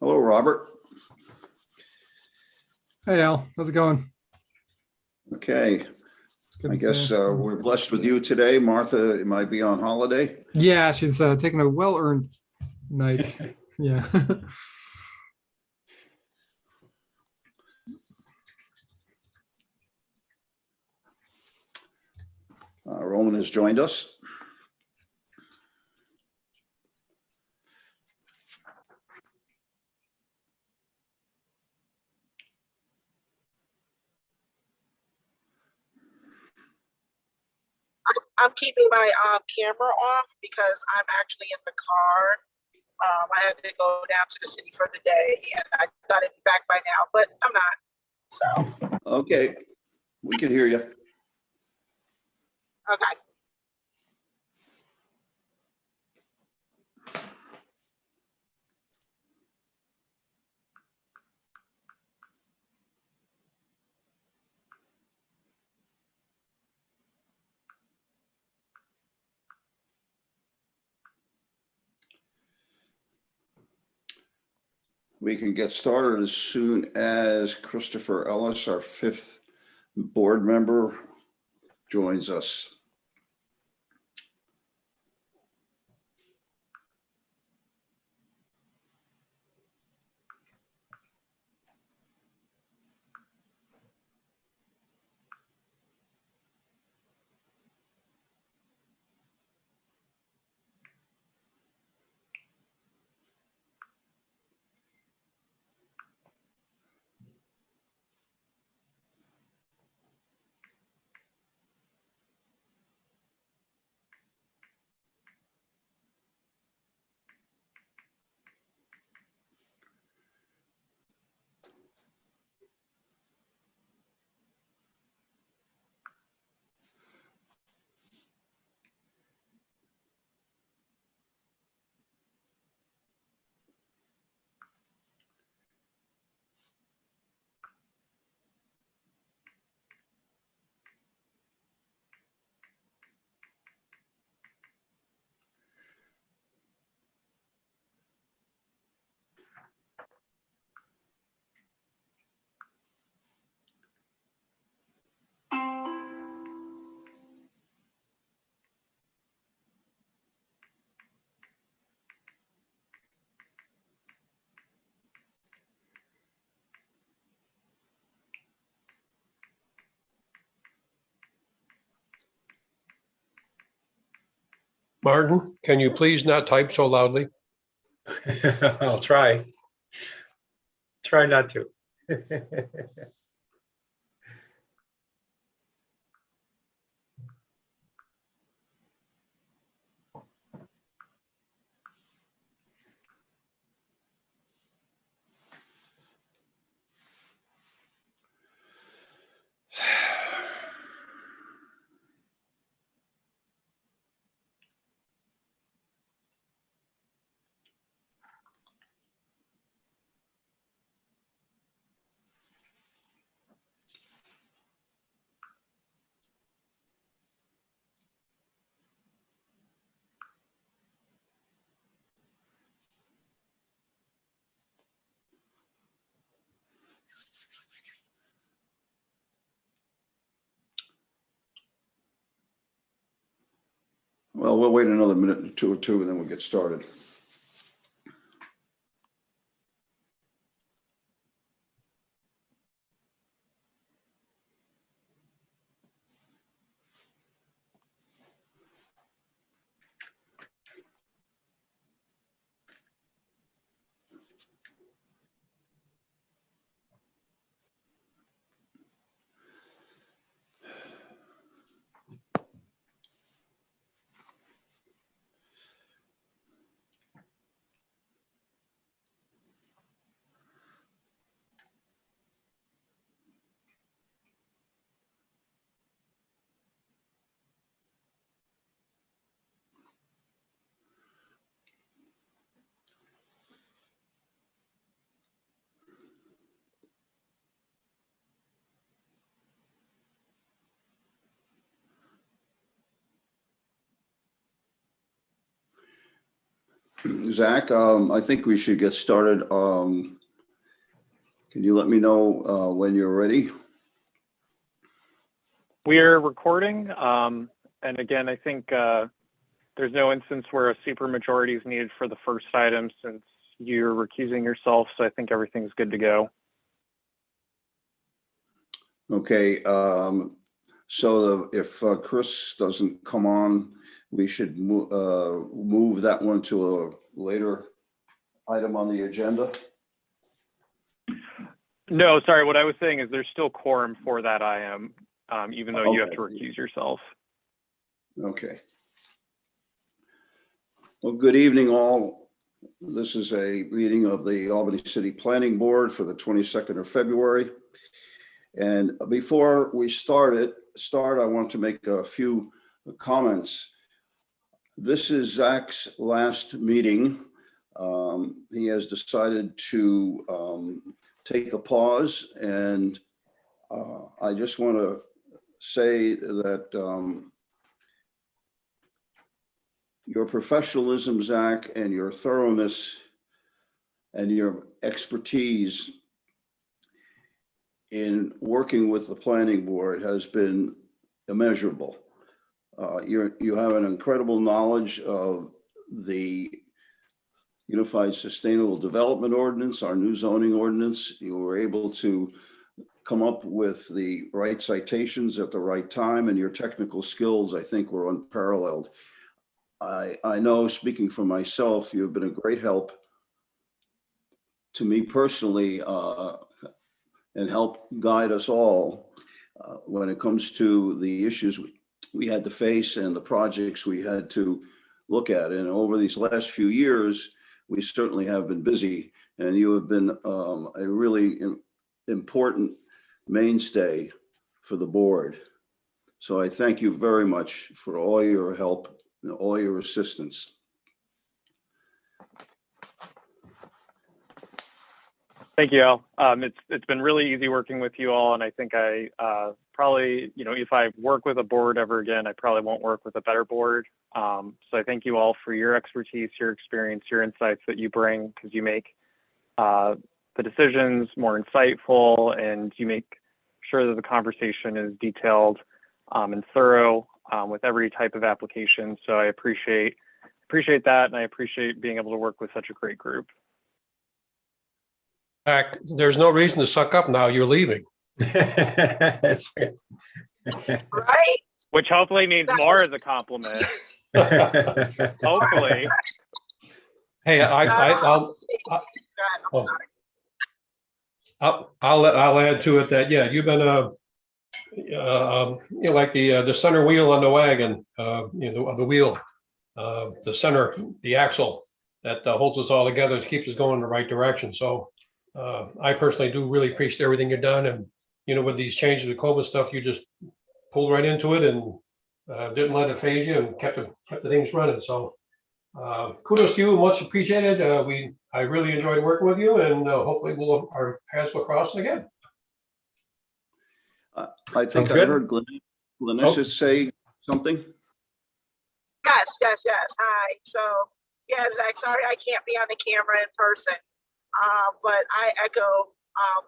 Hello, Robert. Hey, Al, how's it going? Okay, It's good I to guess see you. we're blessed with you today. Martha might be on holiday. Yeah, she's taking a well-earned night. Yeah. Roman has joined us. I'm keeping my camera off because I'm actually in the car. I had to go down to the city for the day, and I thought I'd be back by now, but I'm not. So, Okay, we can hear you. okay. We can get started as soon as Christopher Ellis, our fifth board member, joins us. Martin, can you please not type so loudly? I'll try. Try not to. Well, we'll wait another minute or two, and then we'll get started. Zach, I think we should get started. Can you let me know when you're ready? We're recording, and again, I think there's no instance where a supermajority is needed for the first item since you're recusing yourself, so I think everything's good to go. Okay, so if Chris doesn't come on, we should move that one to a later item on the agenda. No, sorry, what I was saying is there's still quorum for that item, even though you have to recuse yourself. Okay. Well, good evening, all. This is a meeting of the Albany City Planning Board for the 22nd of February. And before we start, I want to make a few comments. This is Zach's last meeting. He has decided to take a pause, and I just want to say that your professionalism, Zach, and your thoroughness and your expertise in working with the planning board has been immeasurable. You have an incredible knowledge of the Unified Sustainable Development Ordinance, our new zoning ordinance. You were able to come up with the right citations at the right time, and your technical skills, I think, were unparalleled. I know, speaking for myself, you've been a great help to me personally, and help guide us all when it comes to the issues we had to face and the projects we had to look at. And over these last few years, we certainly have been busy, and you have been a really important mainstay for the board. So I thank you very much for all your help and all your assistance. Thank you, Al. It's been really easy working with you all, and I think I probably, if I work with a board ever again, I probably won't work with a better board. So I thank you all for your expertise, your experience, your insights that you bring, because you make the decisions more insightful, and you make sure that the conversation is detailed and thorough with every type of application. So I appreciate that, and I appreciate being able to work with such a great group. Zach, there's no reason to suck up now. You're leaving. That's right. Right? Which hopefully means more as a compliment. Hopefully. Hey, I'm Oh. sorry. I'll add to it that, yeah, you've been like the center wheel on the wagon, the wheel, the center, the axle that holds us all together, keeps us going in the right direction. So I personally do really appreciate everything you've done, and with these changes of COVID stuff, you just pulled right into it and didn't let it phase you, and kept the things running. So kudos to you, and much appreciated. I really enjoyed working with you, and hopefully our paths will cross again. I think Sounds I good. heard Glenisha say something. Yes. Hi. So, yeah, Zach, sorry I can't be on the camera in person. But I echo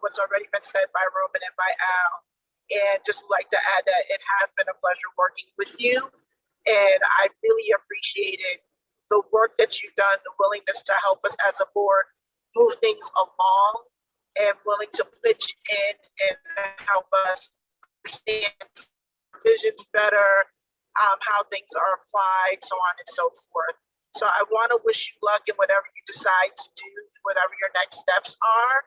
what's already been said by Ruben and by Al. And just like to add that it has been a pleasure working with you. And I really appreciated the work that you've done, the willingness to help us as a board move things along, and willing to pitch in and help us understand visions better, how things are applied, so on and so forth. So I want to wish you luck in whatever you decide to do, whatever your next steps are.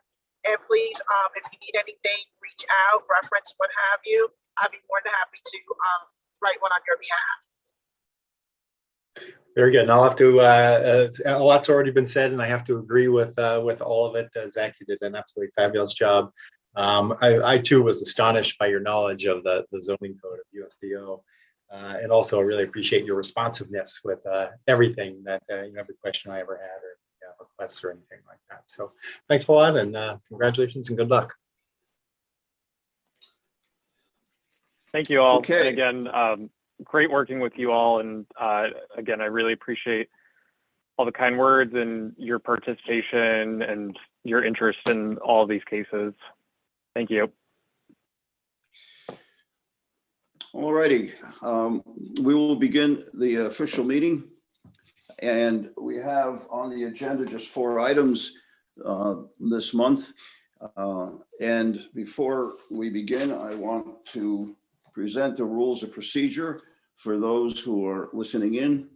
And please, if you need anything, reach out, reference, what have you. I'd be more than happy to write one on your behalf. Very good. And I'll have to, a lot's already been said, and I have to agree with all of it. Zach, you did an absolutely fabulous job. I too was astonished by your knowledge of the zoning code of USDO. And also I really appreciate your responsiveness with everything that, every question I ever had, or requests or anything like that. So thanks a lot, and congratulations and good luck. Thank you all. Okay. And again, great working with you all. And again, I really appreciate all the kind words and your participation and your interest in all of these cases. Thank you. All righty. We will begin the official meeting. And we have on the agenda just 4 items this month. And before we begin, I want to present the rules of procedure for those who are listening in.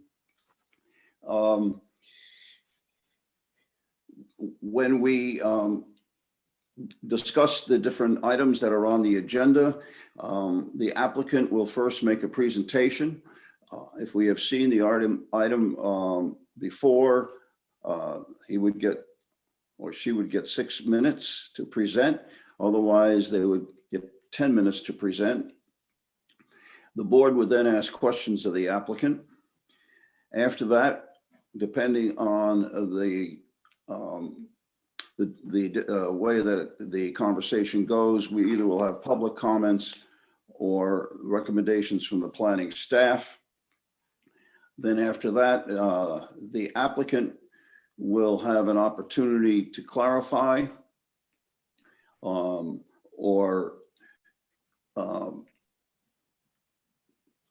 When we discuss the different items that are on the agenda, the applicant will first make a presentation. If we have seen the item before, he would get, or she would get 6 minutes to present. Otherwise, they would get 10 minutes to present. The board would then ask questions of the applicant. After that, depending on the way that the conversation goes, we either will have public comments or recommendations from the planning staff. Then after that, the applicant will have an opportunity to clarify or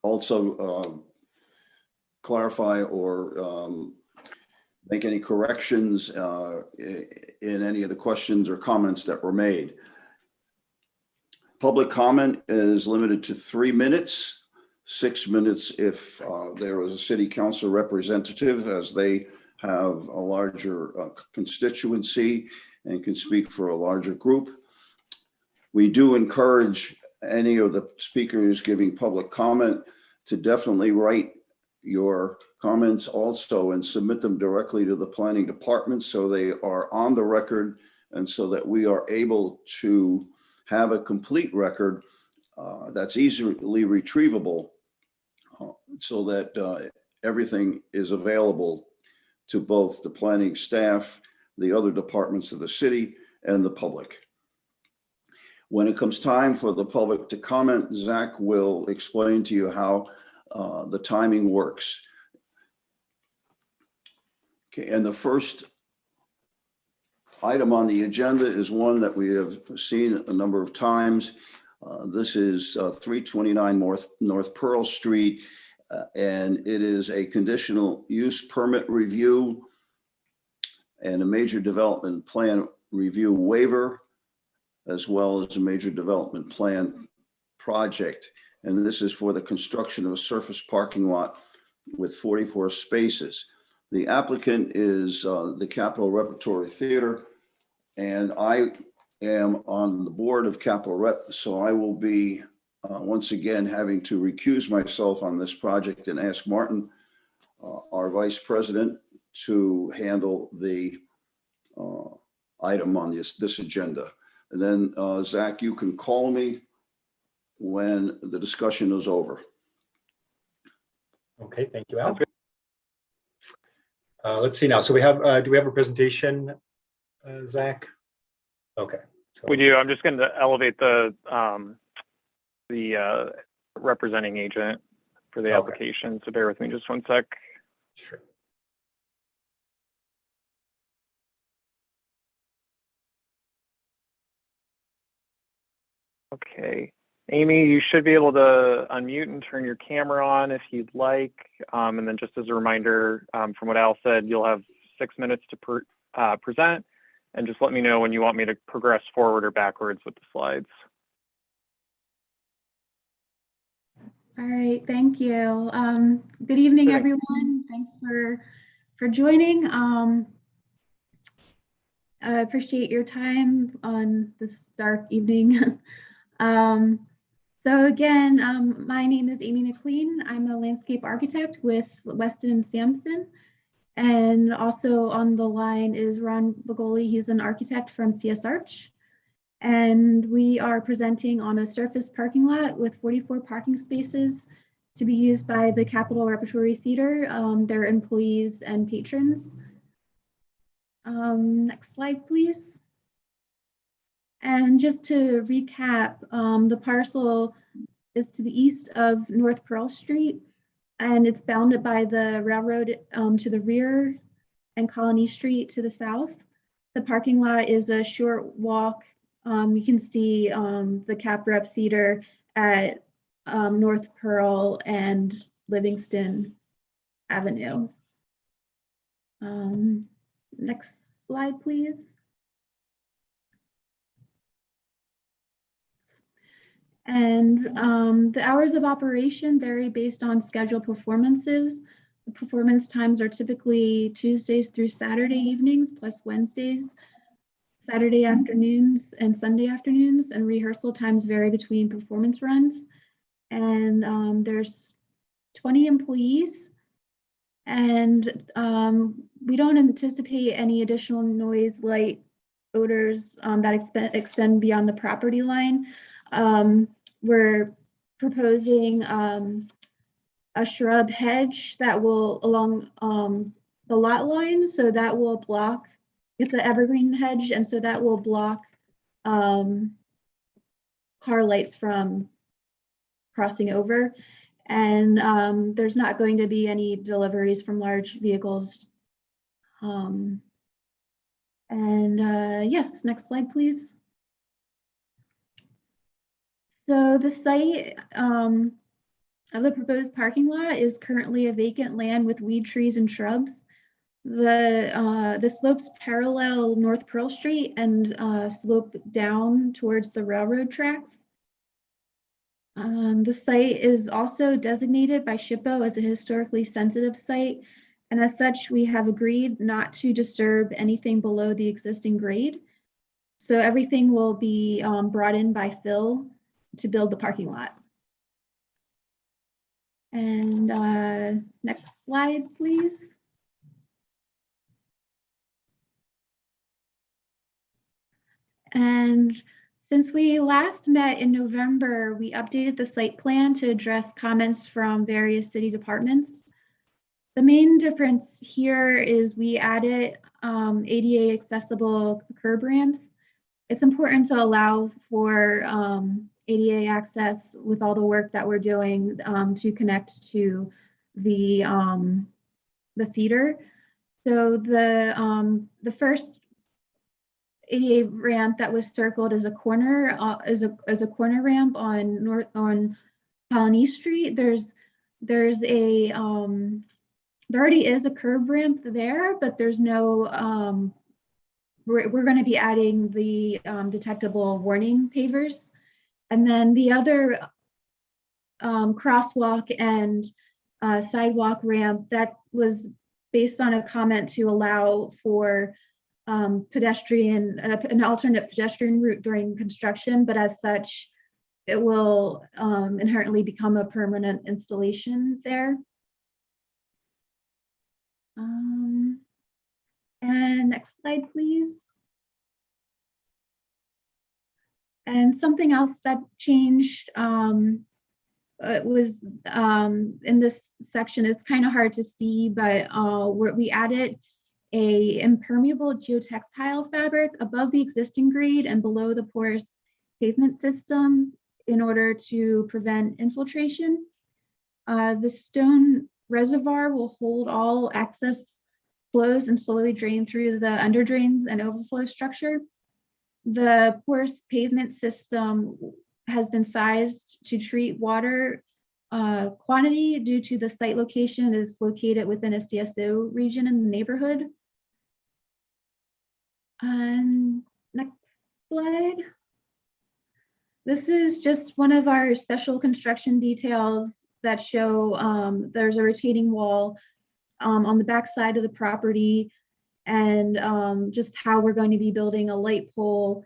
also clarify or make any corrections in any of the questions or comments that were made. Public comment is limited to 3 minutes, 6 minutes if there was a city council representative, as they have a larger constituency and can speak for a larger group. We do encourage any of the speakers giving public comment to definitely write your comments also and submit them directly to the planning department so they are on the record and so that we are able to have a complete record that's easily retrievable so that everything is available to both the planning staff, the other departments of the city, and the public. When it comes time for the public to comment, Zach will explain to you how the timing works. Okay, and the first item on the agenda is one that we have seen a number of times. This is 329 North Pearl Street, and it is a conditional use permit review and a major development plan review waiver, as well as a major development plan project. And this is for the construction of a surface parking lot with 44 spaces. The applicant is the Capitol Repertory Theater, and I am on the board of Capitol Rep, so I will be once again having to recuse myself on this project and ask Martin, our vice president, to handle the item on this agenda. And then Zach, you can call me when the discussion is over. Okay, thank you, Al. Let's see now. So we have, do we have a presentation, Zach? Okay. So We do. I'm just going to elevate the representing agent for the Okay. application. So bear with me just 1 sec. Sure. Okay. Amy, you should be able to unmute and turn your camera on if you'd like. And then just as a reminder, from what Al said, you'll have 6 minutes to present, and just let me know when you want me to progress forward or backwards with the slides. All right, thank you. Good evening, Sure. everyone. Thanks for joining. I appreciate your time on this dark evening. So again, my name is Amy McLean. I'm a landscape architect with Weston and Sampson. And also on the line is Ron Bagoli. He's an architect from CS Arch. And we are presenting on a surface parking lot with 44 parking spaces to be used by the Capitol Repertory Theater, their employees and patrons. Next slide, please. And just to recap, the parcel is to the east of North Pearl Street, and it's bounded by the railroad to the rear and Colony Street to the south. The parking lot is a short walk. You can see the Cap Rep Cedar at North Pearl and Livingston Avenue. Next slide, please. And the hours of operation vary based on scheduled performances. The performance times are typically Tuesdays through Saturday evenings plus Wednesdays, Saturday afternoons and Sunday afternoons, and rehearsal times vary between performance runs. And there's 20 employees, and we don't anticipate any additional noise, light, odors that extend beyond the property line. We're proposing a shrub hedge that will along the lot line, so that will block, it's an evergreen hedge, and so that will block car lights from crossing over. And there's not going to be any deliveries from large vehicles. Yes, next slide, please. So the site of the proposed parking lot is currently a vacant land with weed trees and shrubs. The slopes parallel North Pearl Street and slope down towards the railroad tracks. The site is also designated by SHPO as a historically sensitive site, and as such, we have agreed not to disturb anything below the existing grade. So everything will be brought in by fill to build the parking lot. And next slide, please. And since we last met in November, we updated the site plan to address comments from various city departments. The main difference here is we added ADA accessible curb ramps. It's important to allow for ADA access with all the work that we're doing to connect to the theater. So the first ADA ramp that was circled is a corner corner ramp on Colony Street. There already is a curb ramp there, but there's no. We're going to be adding the detectable warning pavers, and then the other crosswalk and sidewalk ramp that was based on a comment to allow for an alternate pedestrian route during construction, but as such, it will inherently become a permanent installation there. And next slide, please. And something else that changed was in this section, it's kind of hard to see, but we added a impermeable geotextile fabric above the existing grade and below the porous pavement system in order to prevent infiltration. The stone reservoir will hold all access flows and slowly drain through the under drains and overflow structure. The porous pavement system has been sized to treat water quantity due to the site location is located within a CSO region in the neighborhood. And next slide. This is just one of our special construction details that show there's a retaining wall on the back side of the property, and just how we're going to be building a light pole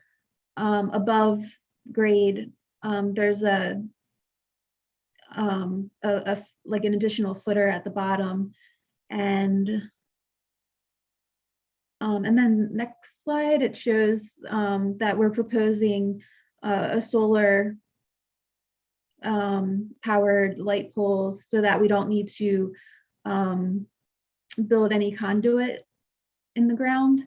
above grade. There's like an additional footer at the bottom, and then next slide, it shows that we're proposing a solar powered light poles so that we don't need to build any conduit in the ground.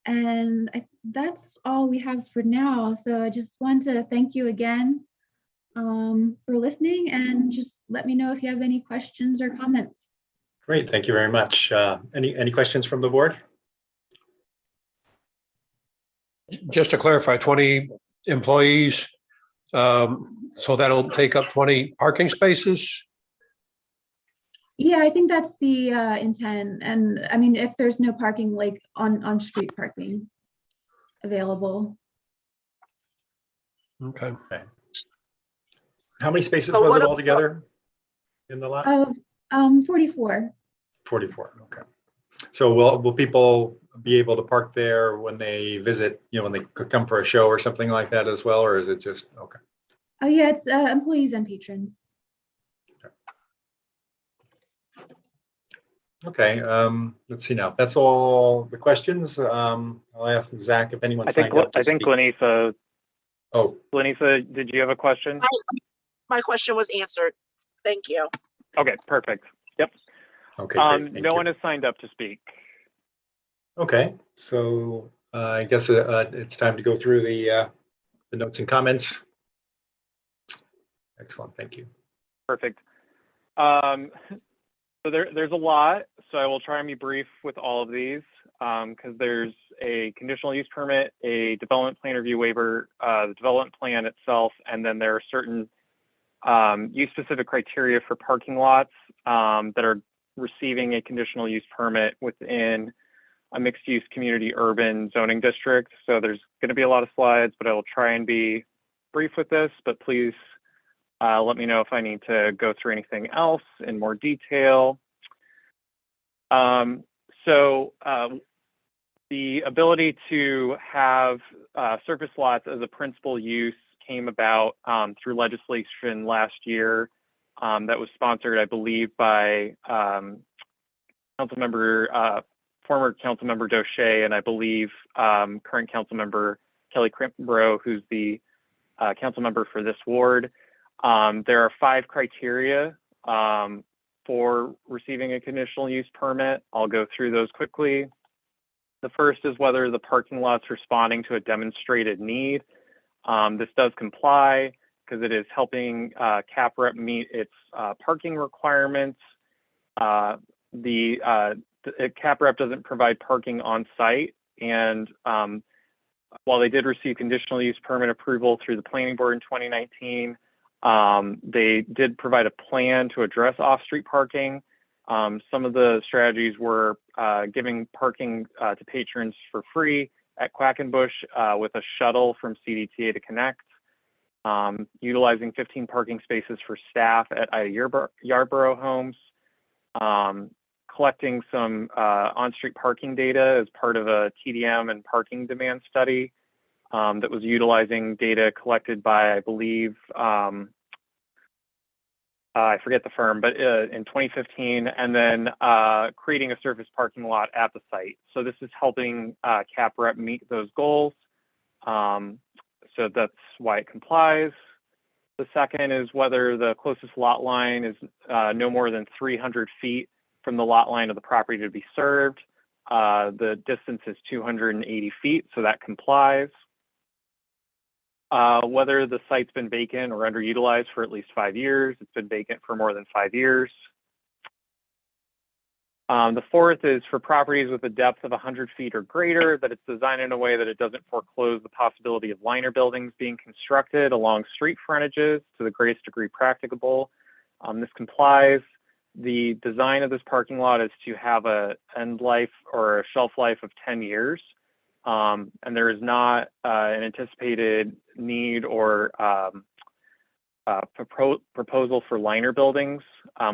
And that's all we have for now. So I just want to thank you again for listening, and just let me know if you have any questions or comments. Great, thank you very much. Any questions from the board? Just to clarify, 20 employees. So that'll take up 20 parking spaces. Yeah, I think that's the intent. And I mean, if there's no parking, like on street parking available. Okay. How many spaces So was what it ab- altogether in the lot? 44. 44, okay. So will people be able to park there when they visit, when they could come for a show or something like that as well, or is it just, okay? Oh yeah, it's employees and patrons. Okay, let's see now. That's all the questions. I'll ask Zach if anyone I think signed up to I think speak. Glenisa, Oh, did you have a question? My question was answered. Thank you. Okay, perfect. Yep. okay, great, thank No you. one has signed up to speak. Okay, so I guess it's time to go through the notes and comments. Excellent, thank you. Perfect. So there's a lot, so I will try and be brief with all of these because there's a conditional use permit, a development plan review waiver, the development plan itself, and then there are certain use-specific criteria for parking lots that are receiving a conditional use permit within a mixed-use community urban zoning district. So there's going to be a lot of slides, but I will try and be brief with this, but please let me know if I need to go through anything else in more detail. The ability to have surface lots as a principal use came about through legislation last year that was sponsored, I believe, by former Councilmember Doche, and I believe current Councilmember Kelly Crimbro, who's the council member for this ward. There are 5 criteria for receiving a conditional use permit. I'll go through those quickly. The first is whether the parking lot's responding to a demonstrated need. This does comply because it is helping CAPREP meet its parking requirements. CAPREP doesn't provide parking on site, and while they did receive conditional use permit approval through the planning board in 2019, they did provide a plan to address off-street parking. Some of the strategies were giving parking to patrons for free at Quackenbush with a shuttle from CDTA to connect, utilizing 15 parking spaces for staff at Ida Yarborough homes, collecting some on-street parking data as part of a TDM and parking demand study that was utilizing data collected by, I believe, I forget the firm, but in 2015, and then creating a surface parking lot at the site. So this is helping CAPREP meet those goals. So that's why it complies. The second is whether the closest lot line is no more than 300 feet from the lot line of the property to be served. The distance is 280 feet, so that complies. Whether the site's been vacant or underutilized for at least 5 years. It's been vacant for more than 5 years. The fourth is for properties with a depth of 100 feet or greater, that it's designed in a way that it doesn't foreclose the possibility of liner buildings being constructed along street frontages to the greatest degree practicable. This complies. The design of this parking lot is to have a end life or a shelf life of 10 years. And there is not an anticipated need or proposal for liner buildings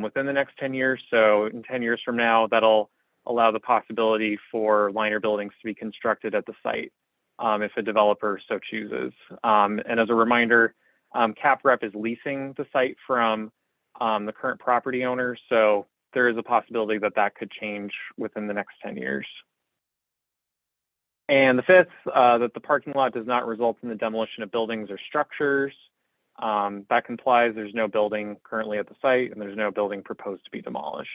within the next 10 years. So in 10 years from now, that'll allow the possibility for liner buildings to be constructed at the site if a developer so chooses. And as a reminder, CAPREP is leasing the site from the current property owner. So there is a possibility that that could change within the next 10 years. And the fifth, that the parking lot does not result in the demolition of buildings or structures. That complies. There's no building currently at the site, and there's no building proposed to be demolished.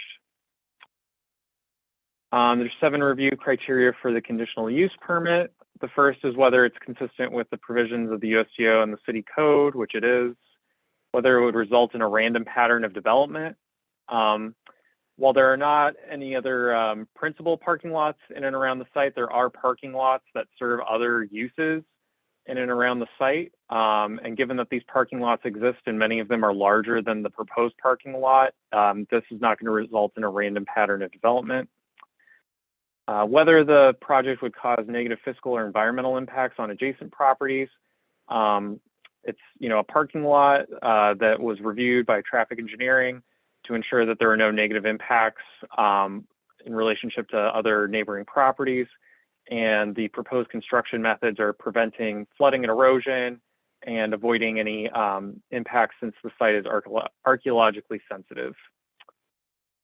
There's 7 review criteria for the conditional use permit. The first is whether it's consistent with the provisions of the USDO and the city code, which it is, whether it would result in a random pattern of development. While there are not any other principal parking lots in and around the site, there are parking lots that serve other uses in and around the site. And given that these parking lots exist and many of them are larger than the proposed parking lot, this is not going to result in a random pattern of development. Whether the project would cause negative fiscal or environmental impacts on adjacent properties. It's a parking lot that was reviewed by traffic engineering to ensure that there are no negative impacts in relationship to other neighboring properties. And the proposed construction methods are preventing flooding and erosion and avoiding any impacts since the site is archaeologically sensitive.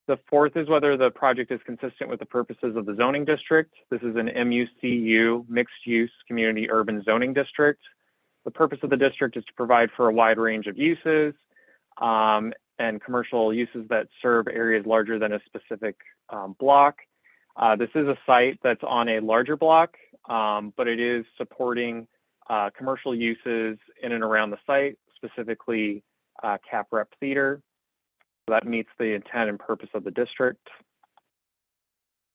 The fourth is whether the project is consistent with the purposes of the zoning district. This is an MUCU, mixed use community urban zoning district. The purpose of the district is to provide for a wide range of uses and commercial uses that serve areas larger than a specific block. This is a site that's on a larger block, but it is supporting commercial uses in and around the site, specifically Cap Rep Theater. So that meets the intent and purpose of the district.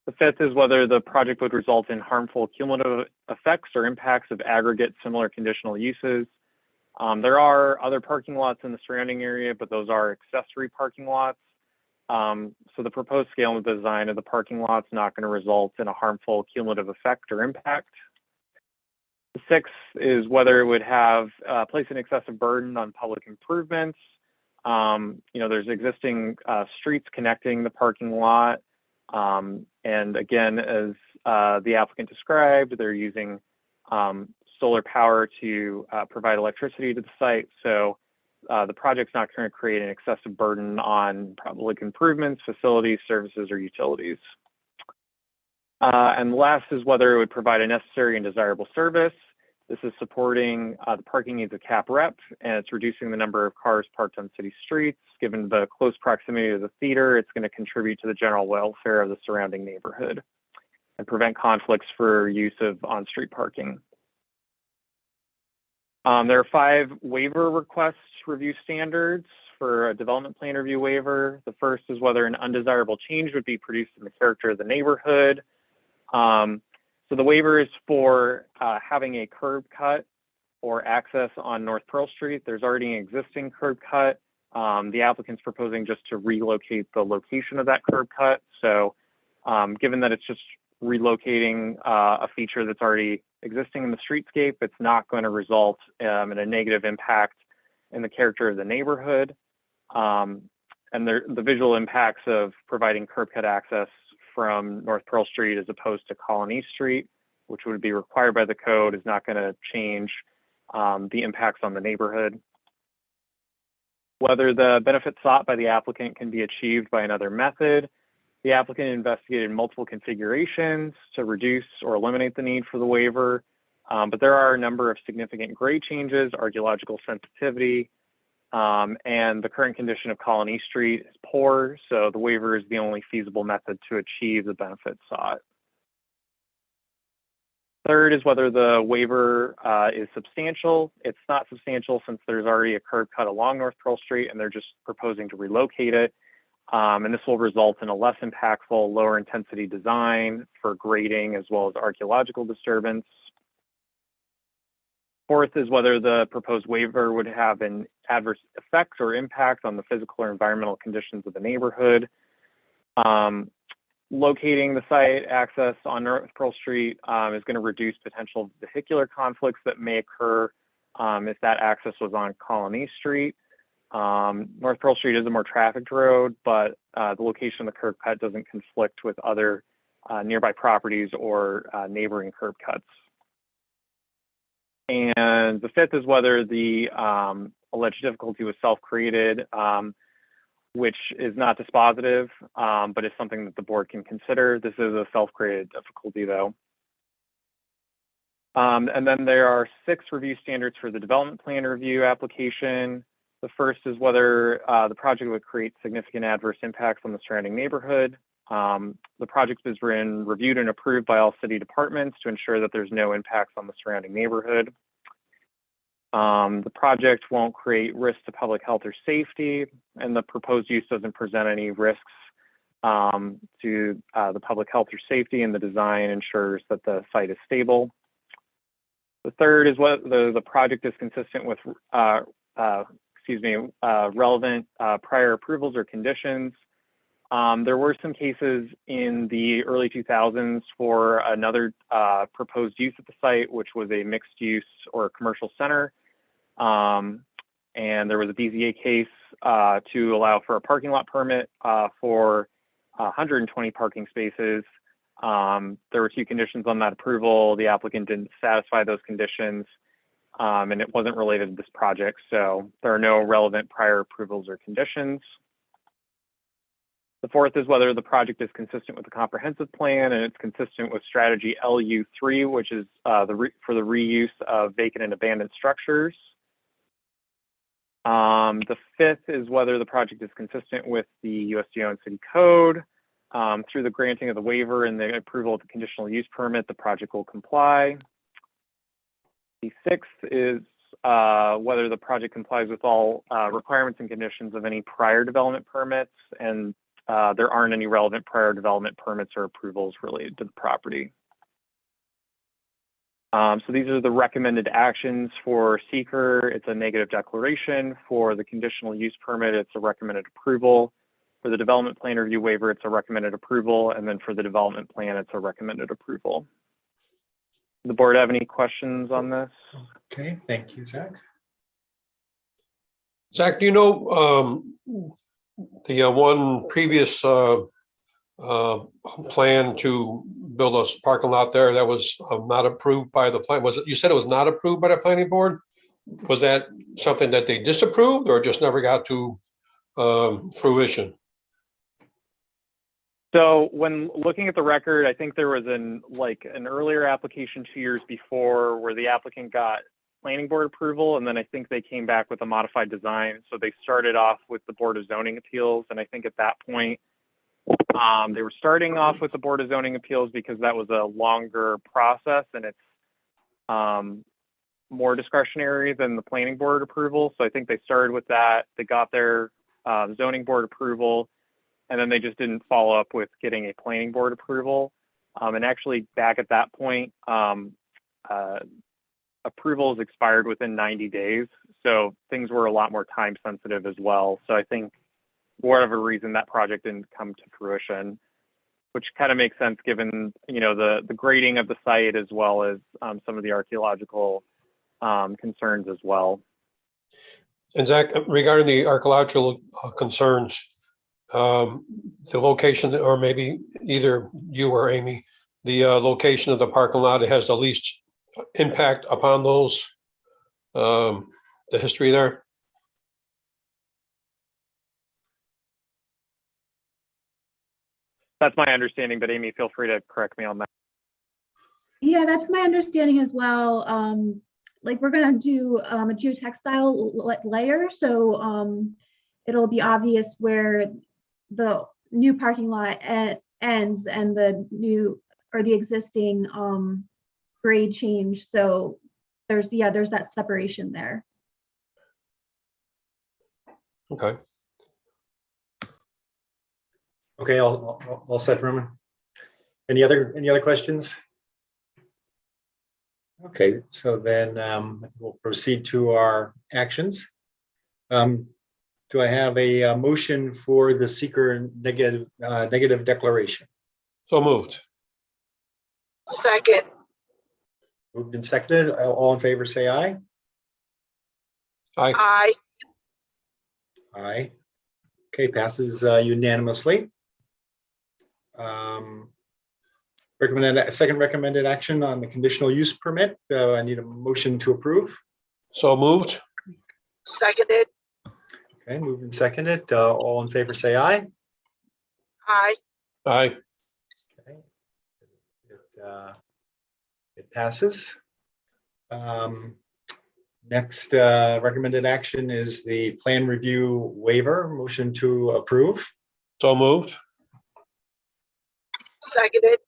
The fifth is whether the project would result in harmful cumulative effects or impacts of aggregate similar conditional uses. There are other parking lots in the surrounding area, but those are accessory parking lots. So the proposed scale and design of the parking lot is not going to result in a harmful cumulative effect or impact. The sixth is whether it would have place an excessive burden on public improvements. There's existing streets connecting the parking lot. And again, as the applicant described, they're using solar power to provide electricity to the site. So the project's not going to create an excessive burden on public improvements, facilities, services, or utilities. And last is whether it would provide a necessary and desirable service. This is supporting the parking needs of Cap Rep, and it's reducing the number of cars parked on city streets. Given the close proximity to the theater, it's going to contribute to the general welfare of the surrounding neighborhood and prevent conflicts for use of on-street parking. There are 5 waiver request review standards for a development plan review waiver. The first is whether an undesirable change would be produced in the character of the neighborhood. So the waiver is for having a curb cut or access on North Pearl Street. There's already an existing curb cut. The applicant's proposing just to relocate the location of that curb cut. So given that it's just relocating a feature that's already existing in the streetscape, it's not going to result in a negative impact in the character of the neighborhood. And the visual impacts of providing curb cut access from North Pearl Street as opposed to Colony Street, which would be required by the code, is not going to change the impacts on the neighborhood. Whether the benefit sought by the applicant can be achieved by another method. The applicant investigated multiple configurations to reduce or eliminate the need for the waiver, but there are a number of significant grade changes, archaeological sensitivity, and the current condition of Colony Street is poor, so the waiver is the only feasible method to achieve the benefit sought. Third is whether the waiver is substantial. It's not substantial since there's already a curb cut along North Pearl Street and they're just proposing to relocate it. And this will result in a less impactful, lower intensity design for grading as well as archaeological disturbance. Fourth is whether the proposed waiver would have an adverse effect or impact on the physical or environmental conditions of the neighborhood. Locating the site access on North Pearl Street is going to reduce potential vehicular conflicts that may occur if that access was on Colony Street. North Pearl Street is a more trafficked road, but the location of the curb cut doesn't conflict with other nearby properties or neighboring curb cuts. And the fifth is whether the alleged difficulty was self-created, which is not dispositive, but is something that the board can consider. This is a self-created difficulty, though. And then there are 6 review standards for the development plan review application. The first is whether the project would create significant adverse impacts on the surrounding neighborhood. The project has been reviewed and approved by all city departments to ensure that there's no impacts on the surrounding neighborhood. The project won't create risk to public health or safety, and the proposed use doesn't present any risks to the public health or safety, and the design ensures that the site is stable. The third is whether the project is consistent with relevant prior approvals or conditions. There were some cases in the early 2000s for another proposed use at the site, which was a mixed use or commercial center. And there was a BZA case to allow for a parking lot permit for 120 parking spaces. There were two conditions on that approval. The applicant didn't satisfy those conditions, and it wasn't related to this project. So there are no relevant prior approvals or conditions. The fourth is whether the project is consistent with the comprehensive plan, and it's consistent with strategy LU3, which is for the reuse of vacant and abandoned structures. The fifth is whether the project is consistent with the USDO and city code. Through the granting of the waiver and the approval of the conditional use permit, the project will comply. The sixth is whether the project complies with all requirements and conditions of any prior development permits, and there aren't any relevant prior development permits or approvals related to the property. So these are the recommended actions for seeker. It's a negative declaration. For the conditional use permit, it's a recommended approval. For the development plan review waiver, it's a recommended approval. And then for the development plan, it's a recommended approval. Does the board have any questions on this? Okay, thank you, Zach. Zach, do you know the one previous plan to build a parking lot there that was not approved by the plan? Was it, you said it was not approved by the planning board? Was that something that they disapproved or just never got to fruition? So when looking at the record, I think there was an earlier application 2 years before where the applicant got planning board approval, and then I think they came back with a modified design. So they started off with the Board of Zoning Appeals, and I think at that point they were starting off with the Board of Zoning Appeals because that was a longer process and it's more discretionary than the planning board approval. So I think they started with that. They got their zoning board approval, and then they just didn't follow up with getting a planning board approval. And actually back at that point, approvals expired within 90 days. So things were a lot more time sensitive as well. So I think for whatever reason, that project didn't come to fruition, which kind of makes sense given, you know, the grading of the site as well as some of the archaeological concerns as well. And Zach, regarding the archaeological concerns, the location, or maybe either you or Amy, the location of the parking lot, it has the least impact upon those, the history there? That's my understanding, but Amy, feel free to correct me on that. Yeah, that's my understanding as well. Like we're gonna do a geotextile layer, so it'll be obvious where the new parking lot ends and the new or the existing grade change. So there's that separation there. Okay. Okay, all set, Roman. Any other questions? Okay, so then we'll proceed to our actions. Do I have a motion for the seeker negative declaration? So moved. Second. Moved and seconded. All in favor, say aye. Aye. Aye. Aye. Okay, passes unanimously. Second recommended action on the conditional use permit. I need a motion to approve. So moved. Seconded. Okay, moved and seconded. All in favor, say aye. Aye. Aye. Okay. It passes. Next recommended action is the plan review waiver. Motion to approve. So moved. Seconded.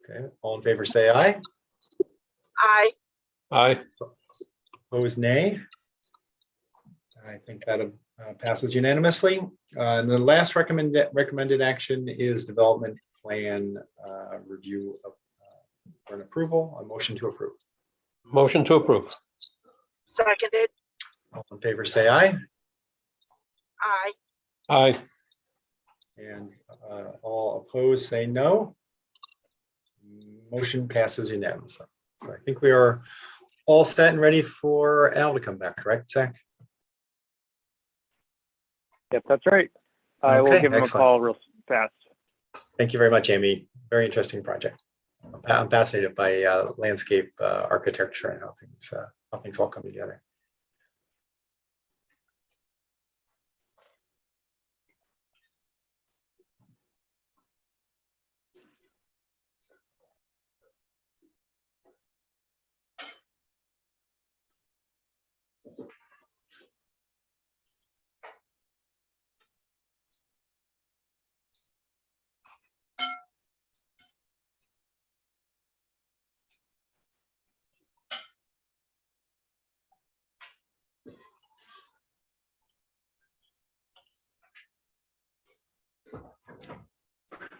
Okay, all in favor, say aye. Aye. Aye. Opposed, nay. I think that Passes unanimously. And the last recommended action is development plan review of, for an approval, a motion to approve. Motion to approve. Seconded. All in favor, say aye. Aye. Aye. And all opposed, say no. Motion passes unanimously. So I think we are all set and ready for Al to come back, correct, Zach? Yep, that's right. I will Okay, give him a excellent. call real fast. Thank you very much, Amy. Very interesting project. I'm fascinated by landscape architecture and how things all come together.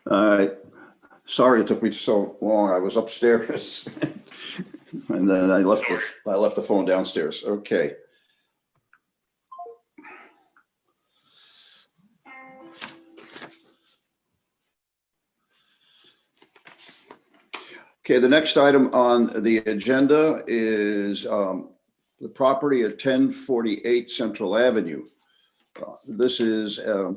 All right. Sorry it took me so long. I was upstairs. And then I left the phone downstairs. Okay. Okay, the next item on the agenda is the property at 1048 Central Avenue. This is a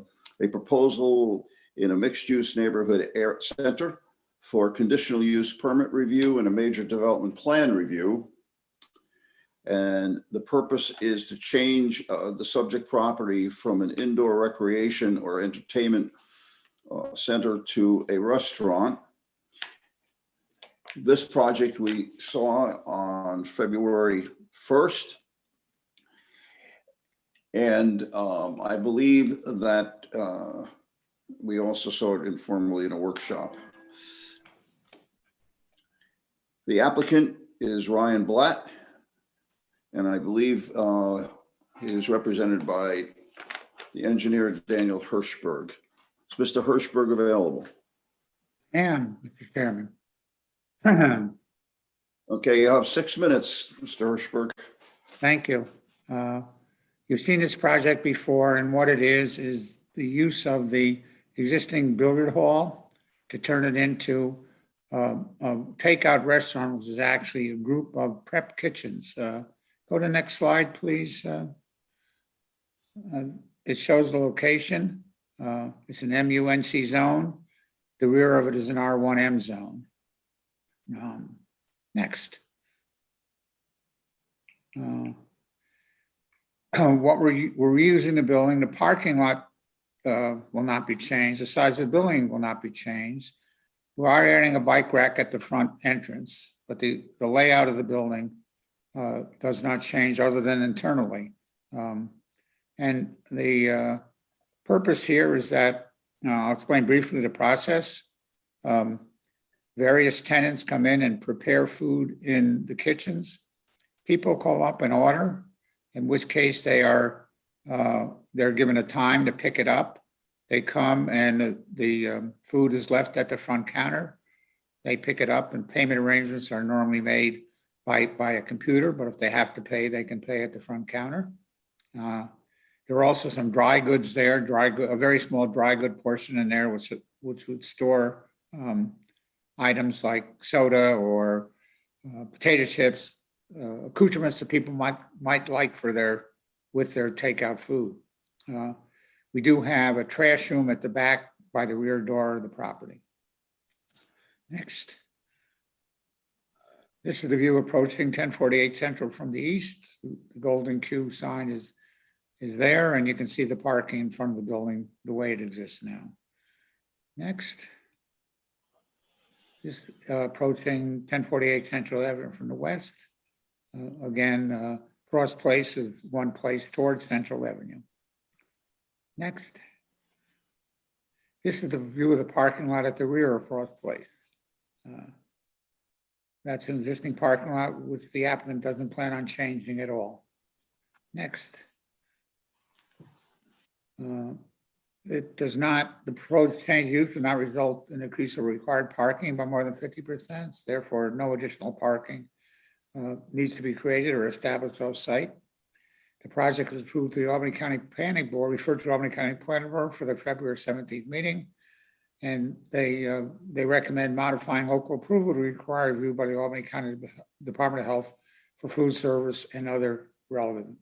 proposal in a mixed-use neighborhood center for conditional use permit review and a major development plan review. And the purpose is to change the subject property from an indoor recreation or entertainment center to a restaurant. This project we saw on February 1st. And I believe that we also saw it informally in a workshop. The applicant is Ryan Blatt, and I believe he is represented by the engineer Daniel Hirschberg. Is Mr. Hirschberg available? And, Mr. Chairman. Okay, you have 6 minutes, Mr. Hirschberg. Thank you. You've seen this project before, and what it is the use of the existing billiard hall to turn it into a takeout restaurant, which is actually a group of prep kitchens. Go to the next slide, please. It shows the location. It's an MUNC zone. The rear of it is an R1M zone. Next. What we're reusing the building, the parking lot will not be changed. The size of the building will not be changed. We are adding a bike rack at the front entrance, but the layout of the building does not change other than internally. And the purpose here is that, I'll explain briefly the process. Various tenants come in and prepare food in the kitchens. People call up and order, in which case they're given a time to pick it up. They come and the food is left at the front counter. They pick it up, and payment arrangements are normally made by a computer, but if they have to pay, they can pay at the front counter. There are also some dry goods there, a very small dry good portion in there, which would store items like soda or potato chips, accoutrements that people might like with their takeout food. We do have a trash room at the back by the rear door of the property. Next. This is the view approaching 1048 Central from the east. The golden Q sign is there, and you can see the parking in front of the building the way it exists now. Next. This approaching 1048 Central Avenue from the west. Again, Cross Place is one place towards Central Avenue. Next. This is the view of the parking lot at the rear of Cross Place. That's an existing parking lot, which the applicant doesn't plan on changing at all. Next. It does not, the proposed change use will not result in increase of required parking by more than 50%. Therefore, no additional parking needs to be created or established off-site. The project was approved to the Albany County Planning Board, referred to the Albany County Planning Board for the February 17th meeting. And they recommend modifying local approval to require review by the Albany County Department of Health for food service and other relevant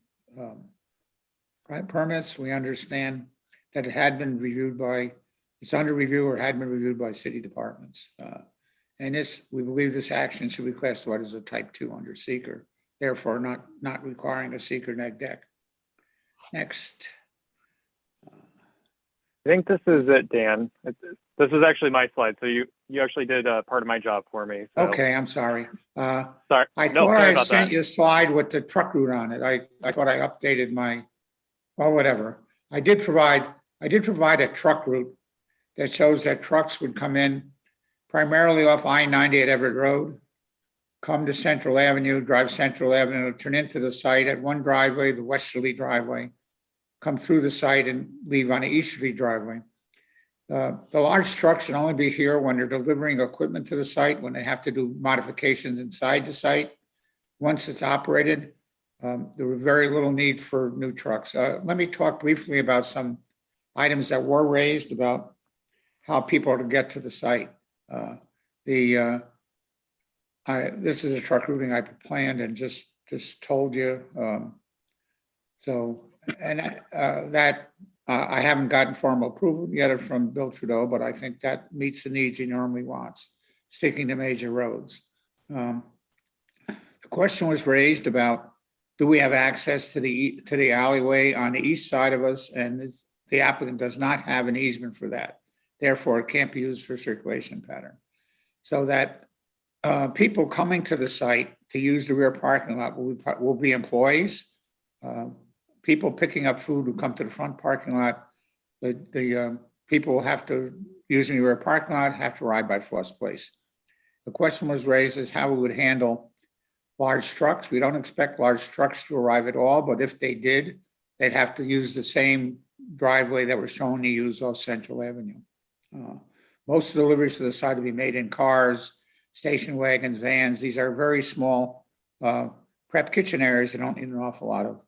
permits. We understand that it had been reviewed by, it's under review or had been reviewed by city departments. And this, we believe this action should be classified as a type 2 under seeker, therefore not requiring a seeker neg deck. Next. I think this is it, Dan. This is actually my slide. So you actually did part of my job for me. So. Okay, I'm sorry. Sorry. I No, thought sorry I about sent that. you a slide with the truck route on it. I thought I updated my, well, whatever. I did provide a truck route that shows that trucks would come in primarily off I-90 at Everett Road, come to Central Avenue, drive Central Avenue, turn into the site at one driveway, the westerly driveway, come through the site and leave on the easterly driveway. The large trucks should only be here when they're delivering equipment to the site, when they have to do modifications inside the site. Once it's operated, there was very little need for new trucks. Let me talk briefly about some items that were raised about how people are to get to the site. This is a truck routing I planned and just told you. I haven't gotten formal approval yet from Bill Trudeau, but I think that meets the needs he normally wants, sticking to major roads. The question was raised about, do we have access to the alleyway on the east side of us? And the applicant does not have an easement for that. Therefore, it can't be used for circulation pattern. So that people coming to the site to use the rear parking lot will be employees. People picking up food who come to the front parking lot, the people will have to, using the rear parking lot, have to ride by Frost Place. The question was raised as how we would handle large trucks. We don't expect large trucks to arrive at all, but if they did, they'd have to use the same driveway that we're showing to use off Central Avenue. Most of the deliveries to the site will be made in cars, station wagons, vans. These are very small prep kitchen areas that don't need an awful lot of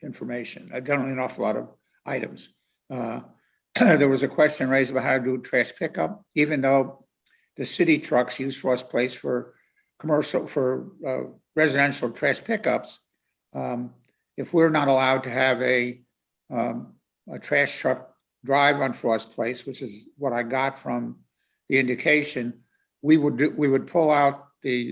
information. I don't need an awful lot of items. There was a question raised about how to do trash pickup, even though the city trucks use Frost Place for residential trash pickups. If we're not allowed to have a trash truck drive on Frost Place, which is what I got from the indication, we would pull out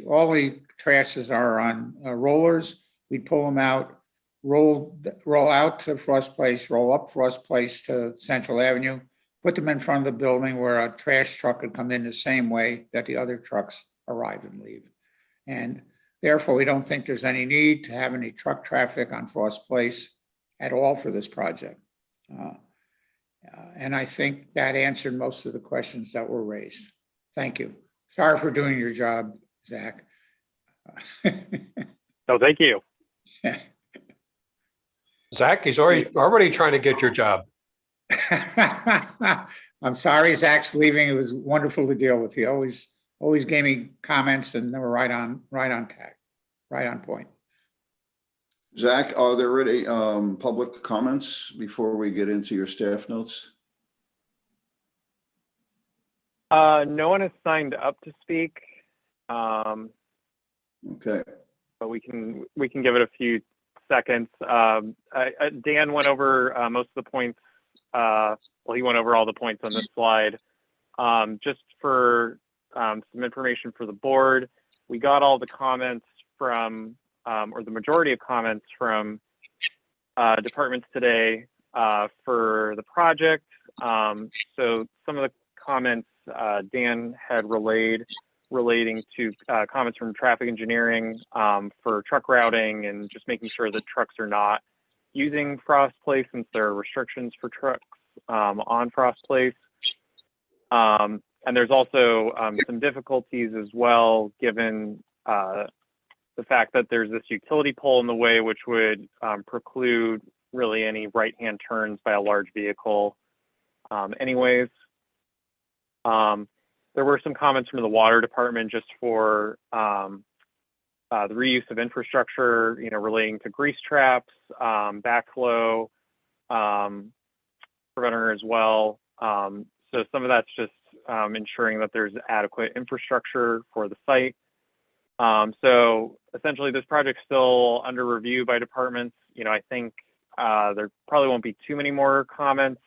all the trashes are on rollers. We'd pull them out, roll out to Frost Place, roll up Frost Place to Central Avenue, put them in front of the building where a trash truck could come in the same way that the other trucks arrive and leave. And therefore, we don't think there's any need to have any truck traffic on Frost Place at all for this project. And I think that answered most of the questions that were raised. Thank you. Sorry for doing your job, Zach. No, thank you. Zach, he's already trying to get your job. I'm sorry Zach's leaving. It was wonderful to deal with you. Always gave me comments and they were right on tack, right on point. Zach, are there any public comments before we get into your staff notes? No one has signed up to speak. Okay. But we can give it a few seconds. Dan went over most of the points. He went over all the points on this slide. Just for some information for the board, we got all the comments from, or the majority of comments from departments today for the project. So some of the comments Dan had relayed relating to comments from traffic engineering for truck routing and just making sure that trucks are not using Frost Place since there are restrictions for trucks on Frost Place. And there's also some difficulties as well, given the fact that there's this utility pole in the way, which would preclude really any right-hand turns by a large vehicle anyways. There were some comments from the water department just for the reuse of infrastructure, relating to grease traps, backflow preventer as well. So some of that's just ensuring that there's adequate infrastructure for the site. So essentially this project's still under review by departments. I think there probably won't be too many more comments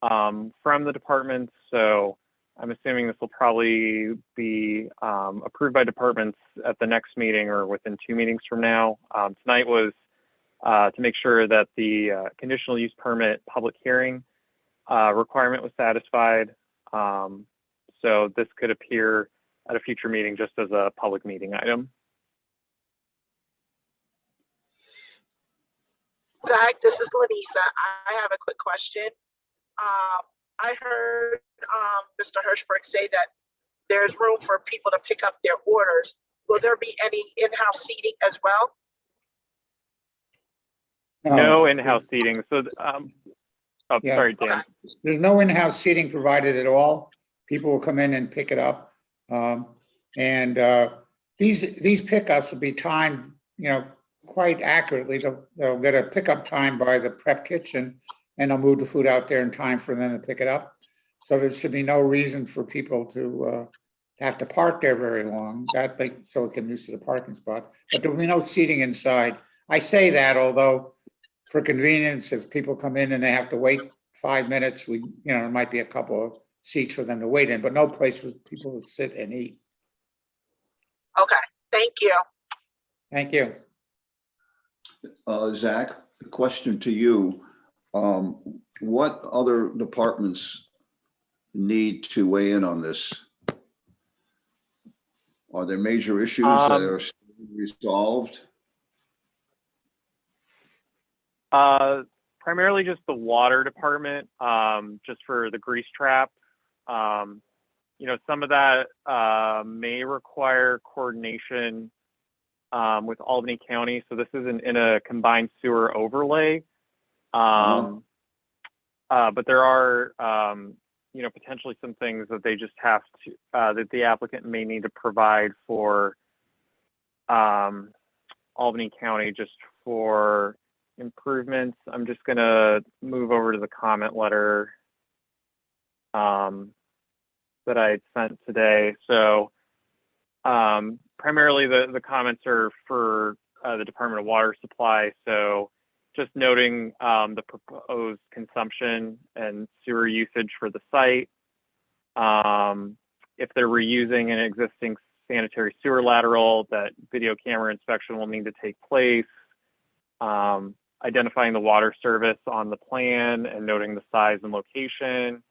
from the departments. So I'm assuming this will probably be approved by departments at the next meeting or within 2 meetings from now. Tonight was to make sure that the conditional use permit public hearing requirement was satisfied. So this could appear at a future meeting just as a public meeting item. Zach, this is Lanisa. I have a quick question. I heard Mr. Hirschberg say that there's room for people to pick up their orders. Will there be any in-house seating as well? No in-house seating. So, Yeah. sorry, Dan. Okay. There's no in-house seating provided at all. People will come in and pick it up. These pickups will be timed, quite accurately. They'll get a pickup time by the prep kitchen, and they'll move the food out there in time for them to pick it up. So there should be no reason for people to have to park there very long, so it can use the parking spot. But there will be no seating inside. I say that, although for convenience, if people come in and they have to wait 5 minutes, there might be a couple of seats for them to wait in, but no place for people to sit and eat. Okay, thank you. Thank you. Zach, a question to you. What other departments need to weigh in on this? Are there major issues that are still resolved? Primarily just the water department, just for the grease trap. Some of that may require coordination with Albany County. So this isn't in a combined sewer overlay. But there are, potentially some things that they just have to, that the applicant may need to provide for Albany County just for improvements. I'm just going to move over to the comment letter that I had sent today. So primarily the comments are for the Department of Water Supply. So just noting the proposed consumption and sewer usage for the site. If they're reusing an existing sanitary sewer lateral, that video camera inspection will need to take place. Identifying the water service on the plan and noting the size and location.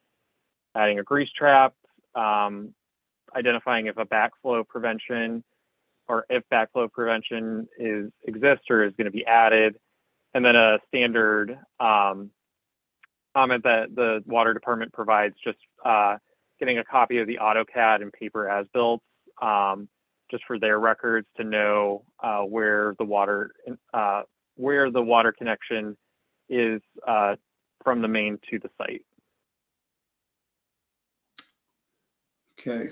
Adding a grease trap. Identifying if a backflow prevention exists or is going to be added. And then a standard comment that the water department provides, just getting a copy of the AutoCAD and paper as-built, just for their records to know where the water connection is from the main to the site. Okay.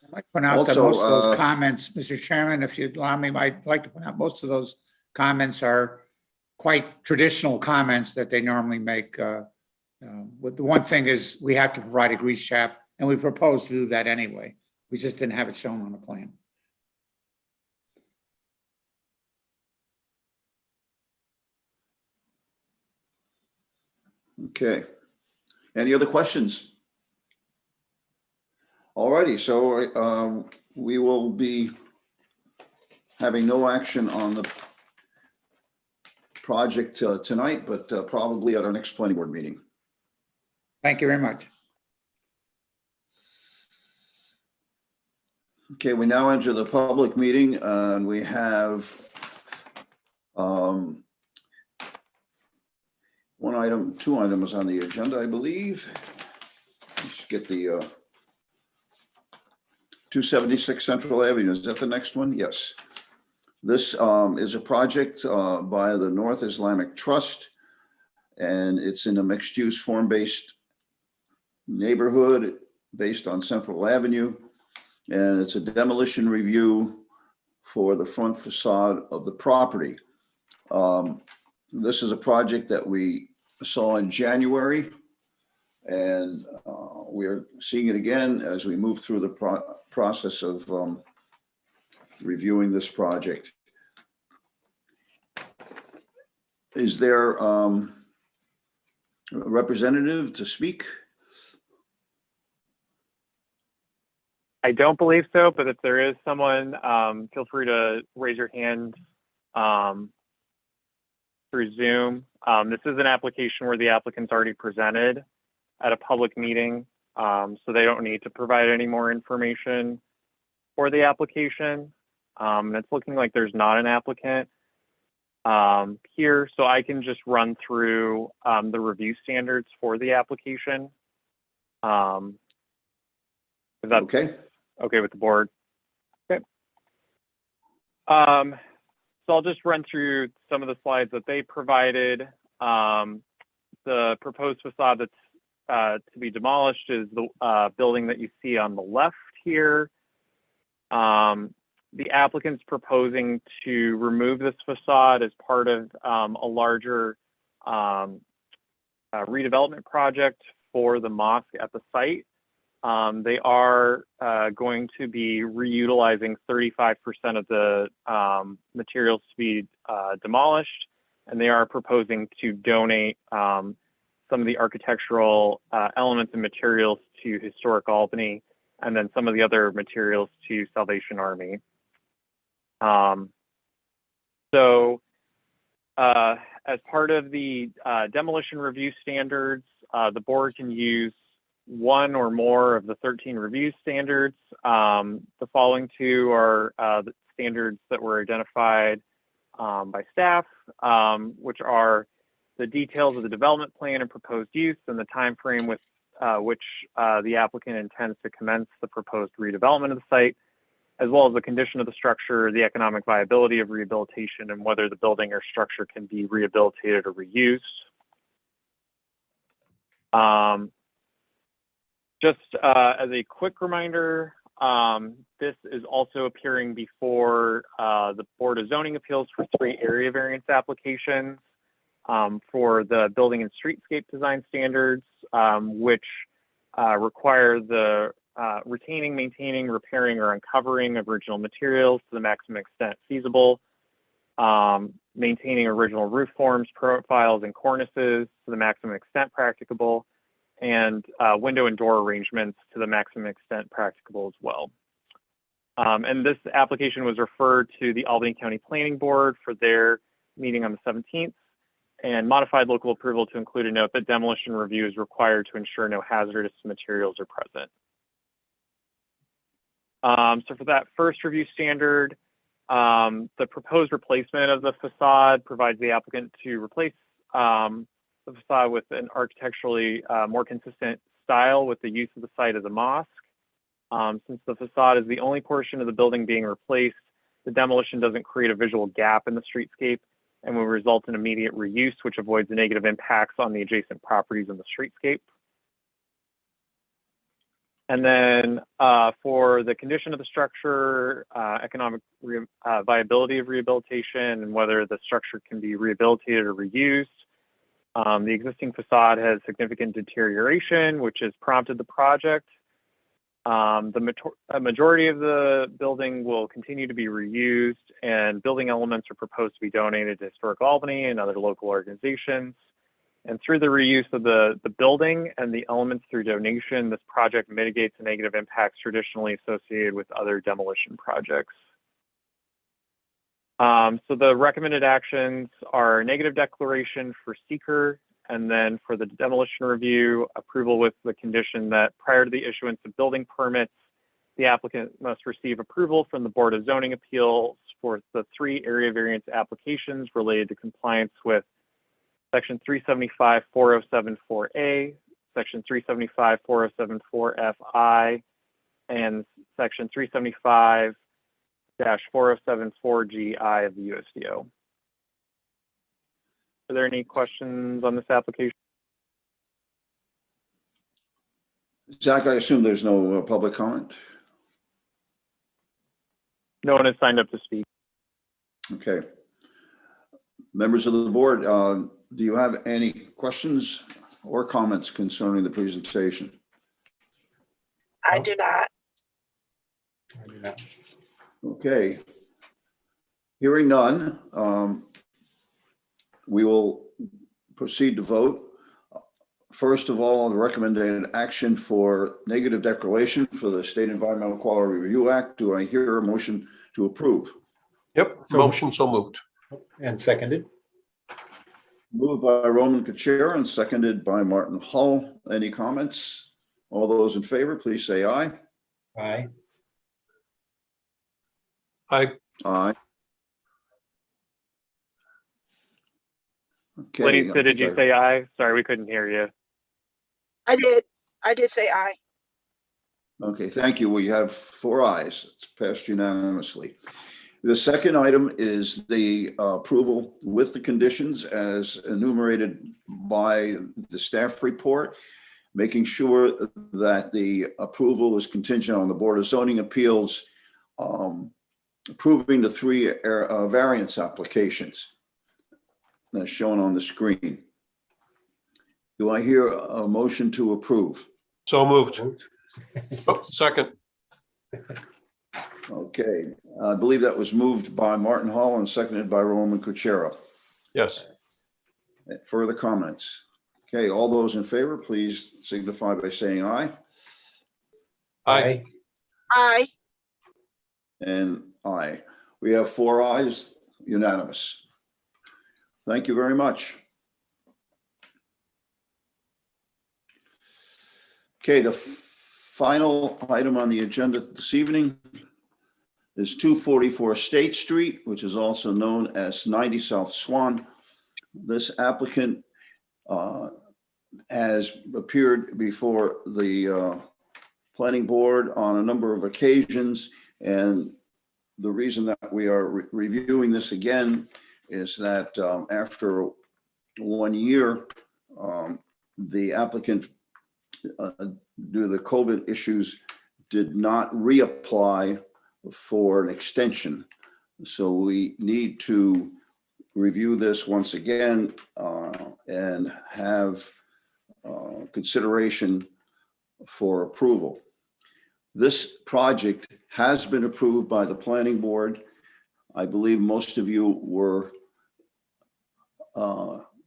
I'd like to point out that Also, most of those comments, Mr. Chairman, if you'd allow me, I'd like to point out most of those comments are quite traditional comments that they normally make. But the one thing is we have to provide a grease trap, and we propose to do that anyway. We just didn't have it shown on the plan. Okay. Any other questions? All righty, so we will be having no action on the project tonight, but probably at our next planning board meeting. Thank you very much. Okay, we now enter the public meeting, and we have two items on the agenda, I believe. Let's get the 276 Central Avenue. Is that the next one? Yes. This is a project by the North Islamic Trust, and it's in a mixed-use form-based neighborhood based on Central Avenue. And it's a demolition review for the front facade of the property. This is a project that we saw in January, and we're seeing it again as we move through the process of reviewing this project. Is there a representative to speak? I don't believe so, but if there is someone, feel free to raise your hand through Zoom. This is an application where the applicant's already presented at a public meeting, so they don't need to provide any more information for the application. And it's looking like there's not an applicant here, so I can just run through the review standards for the application. Is that okay with the board? Okay. So I'll just run through some of the slides that they provided. The proposed facade that's to be demolished is the building that you see on the left here. The applicant's proposing to remove this facade as part of a larger redevelopment project for the mosque at the site. They are going to be reutilizing 35% of the materials to be demolished, and they are proposing to donate some of the architectural elements and materials to Historic Albany, and then some of the other materials to Salvation Army. As part of the demolition review standards, the board can use one or more of the 13 review standards. The following two are the standards that were identified by staff, which are the details of the development plan and proposed use and the time frame with which the applicant intends to commence the proposed redevelopment of the site, as well as the condition of the structure, the economic viability of rehabilitation, and whether the building or structure can be rehabilitated or reused. Just as a quick reminder, this is also appearing before the Board of Zoning Appeals for 3 area variance applications for the building and streetscape design standards, which require the retaining, maintaining, repairing, or uncovering of original materials to the maximum extent feasible, maintaining original roof forms, profiles, and cornices to the maximum extent practicable, and window and door arrangements to the maximum extent practicable as well. And this application was referred to the Albany County Planning Board for their meeting on the 17th, and modified local approval to include a note that demolition review is required to ensure no hazardous materials are present. So for that first review standard, the proposed replacement of the facade provides the applicant to replace the facade with an architecturally more consistent style with the use of the site as a mosque. Since the facade is the only portion of the building being replaced, the demolition doesn't create a visual gap in the streetscape and will result in immediate reuse, which avoids the negative impacts on the adjacent properties in the streetscape. And then for the condition of the structure, economic viability of rehabilitation, and whether the structure can be rehabilitated or reused. The existing facade has significant deterioration, which has prompted the project. A majority of the building will continue to be reused, and building elements are proposed to be donated to Historic Albany and other local organizations. And through the reuse of the building and the elements through donation, this project mitigates the negative impacts traditionally associated with other demolition projects. So the recommended actions are negative declaration for seeker, and then for the demolition review, approval with the condition that prior to the issuance of building permits, the applicant must receive approval from the Board of Zoning Appeals for the 3 area variance applications related to compliance with Section 375-4074A, Section 375-4074FI, and Section 375 4074GI of the USDO. Are there any questions on this application? Zach, I assume there's no public comment? No one has signed up to speak. Okay. Members of the board, do you have any questions or comments concerning the presentation? I do not. I do not. Okay. Hearing none, we will proceed to vote. First of all, the recommended action for negative declaration for the State Environmental Quality Review Act. Do I hear a motion to approve? Yep, So- motion so moved. And seconded. Moved by Roman Kuchera and seconded by Martin Hull. Any comments? All those in favor, please say aye. Aye. I, Aye. Okay. Lisa, I did think you say aye? Sorry, we couldn't hear you. I did. I did say aye. Okay, thank you. We have 4 ayes. It's passed unanimously. The second item is the approval with the conditions as enumerated by the staff report, making sure that the approval is contingent on the Board of Zoning Appeals approving the 3 variance applications that's shown on the screen. Do I hear a motion to approve? so moved. Oh, second. Okay, I believe that was moved by Martin Hall and seconded by Roman Kuchera. Yes. Further comments? Okay, all those in favor, please signify by saying aye. Aye. Aye. And aye. We have 4 ayes, unanimous. Thank you very much. Okay, the final item on the agenda this evening is 244 State Street, which is also known as 90 South Swan. This applicant has appeared before the planning board on a number of occasions, and the reason that we are reviewing this again is that after 1 year, the applicant, due to the COVID issues, did not reapply for an extension. So we need to review this once again and have consideration for approval. This project has been approved by the planning board. I believe most of you were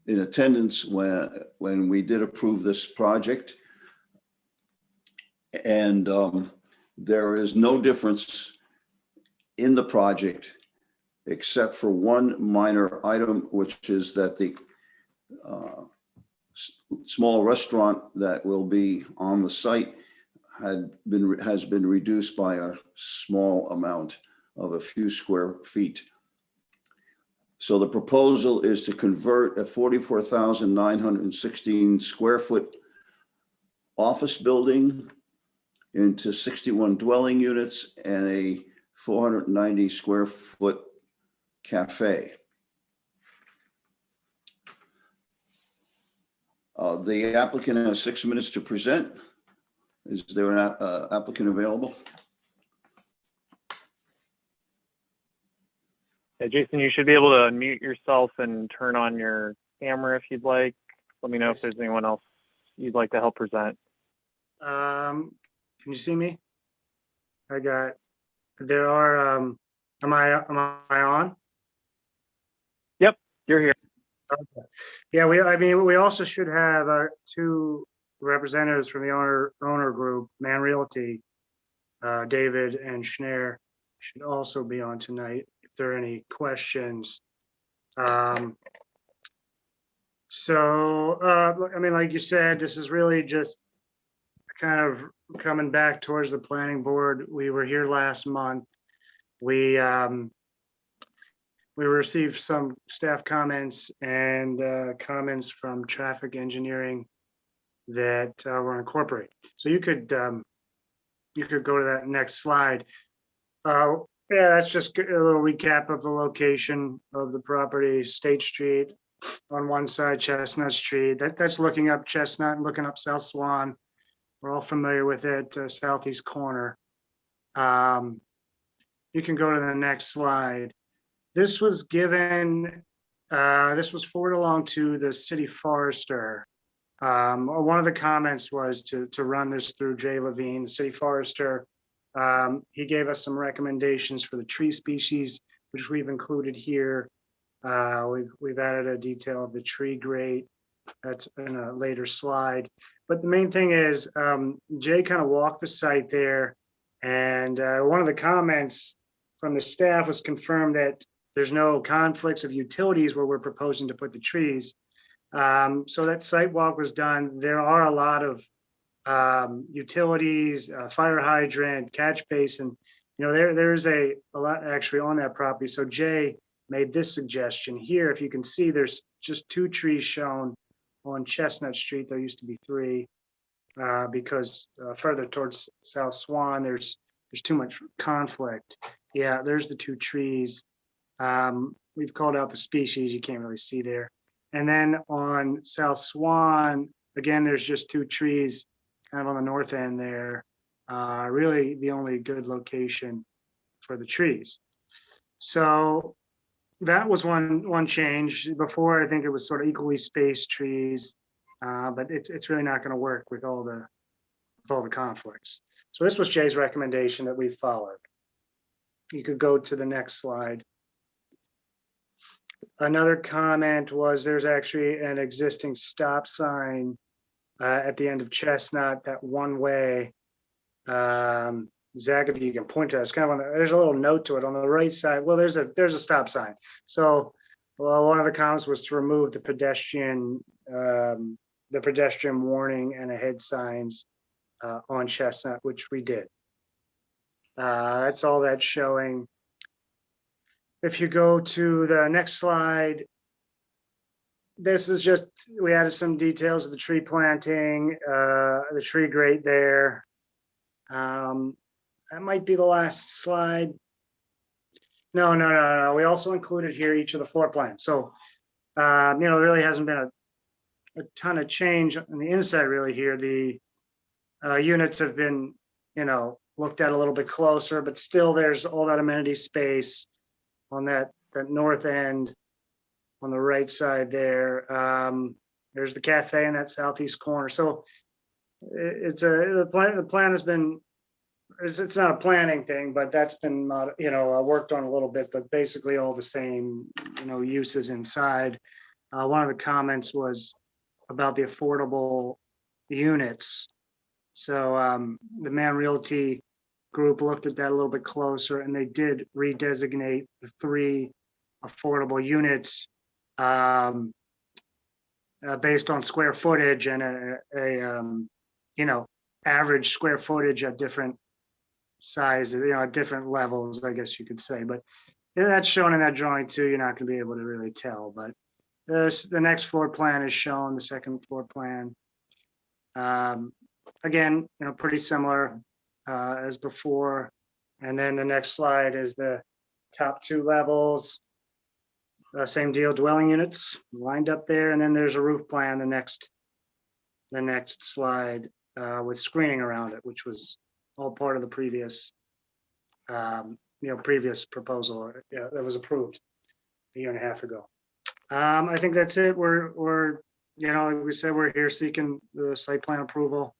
in attendance when we did approve this project. And there is no difference in the project except for one minor item, which is that the small restaurant that will be on the site has been reduced by a small amount of a few square feet. So the proposal is to convert a 44,916 square foot office building into 61 dwelling units and a 490 square foot cafe. The applicant has 6 minutes to present. Is there an applicant available? Yeah, Jason, you should be able to unmute yourself and turn on your camera if you'd like. Let me know if there's anyone else you'd like to help present. Can you see me? There are, am I on? Yep, you're here. Okay. Yeah, we also should have 2 representatives from the owner group, Man Realty, David and Schneer should also be on tonight if there are any questions. Like you said, this is really just kind of coming back towards the planning board. We were here last month. We received some staff comments and comments from traffic engineering that were incorporated. So you could go to that next slide. Yeah, that's just a little recap of the location of the property, State Street on one side, Chestnut Street. That's looking up Chestnut and looking up South Swan. We're all familiar with it, southeast corner. You can go to the next slide. This was given, this was forwarded along to the city forester. One of the comments was to run this through Jay Levine, the city forester. He gave us some recommendations for the tree species, which we've included here. We've added a detail of the tree grate. That's in a later slide. But the main thing is, Jay kind of walked the site there. And one of the comments from the staff was confirmed that there's no conflicts of utilities where we're proposing to put the trees. So that site walk was done. There are a lot of utilities, fire hydrant, catch basin. You know, there's a lot actually on that property. So Jay made this suggestion here. If you can see, there's just 2 trees shown on Chestnut Street. There used to be 3 because further towards South Swan, there's too much conflict. Yeah, there's the 2 trees. We've called out the species. You can't really see there. And then on South Swan, again, there's just 2 trees kind of on the north end there. Really the only good location for the trees. So that was one change. Before, I think it was sort of equally spaced trees, but it's really not going to work with all the conflicts. So this was Jay's recommendation that we followed. You could go to the next slide. Another comment was there's actually an existing stop sign at the end of Chestnut, that one way. Zach, if you can point to that, it's kind of there's a little note to it on the right side. Well, there's a stop sign. So one of the comments was to remove the pedestrian warning and ahead signs on Chestnut, which we did. That's all that's showing. If you go to the next slide, this is just, we added some details of the tree planting, the tree grate there. That might be the last slide. No. We also included here each of the floor plans. So, there really hasn't been a ton of change on the inside really here. The units have been, looked at a little bit closer, but still there's all that amenity space on that north end on the right side there. There's the cafe in that southeast corner. So the plan has been, it's not a planning thing, but that's been, worked on a little bit, but basically all the same, uses inside. One of the comments was about the affordable units. So the Man Realty group looked at that a little bit closer, and they did redesignate the 3 affordable units based on square footage and average square footage at different sizes, at different levels, I guess you could say. But that's shown in that drawing too. You're not going to be able to really tell, but the next floor plan is shown, the second floor plan. Again, pretty similar as before. And then the next slide is the top 2 levels. Same deal, dwelling units lined up there. And then there's a roof plan, the next slide with screening around it, which was all part of the previous, previous proposal that was approved a year and a half ago. I think that's it. We're like we said, we're here seeking the site plan approval.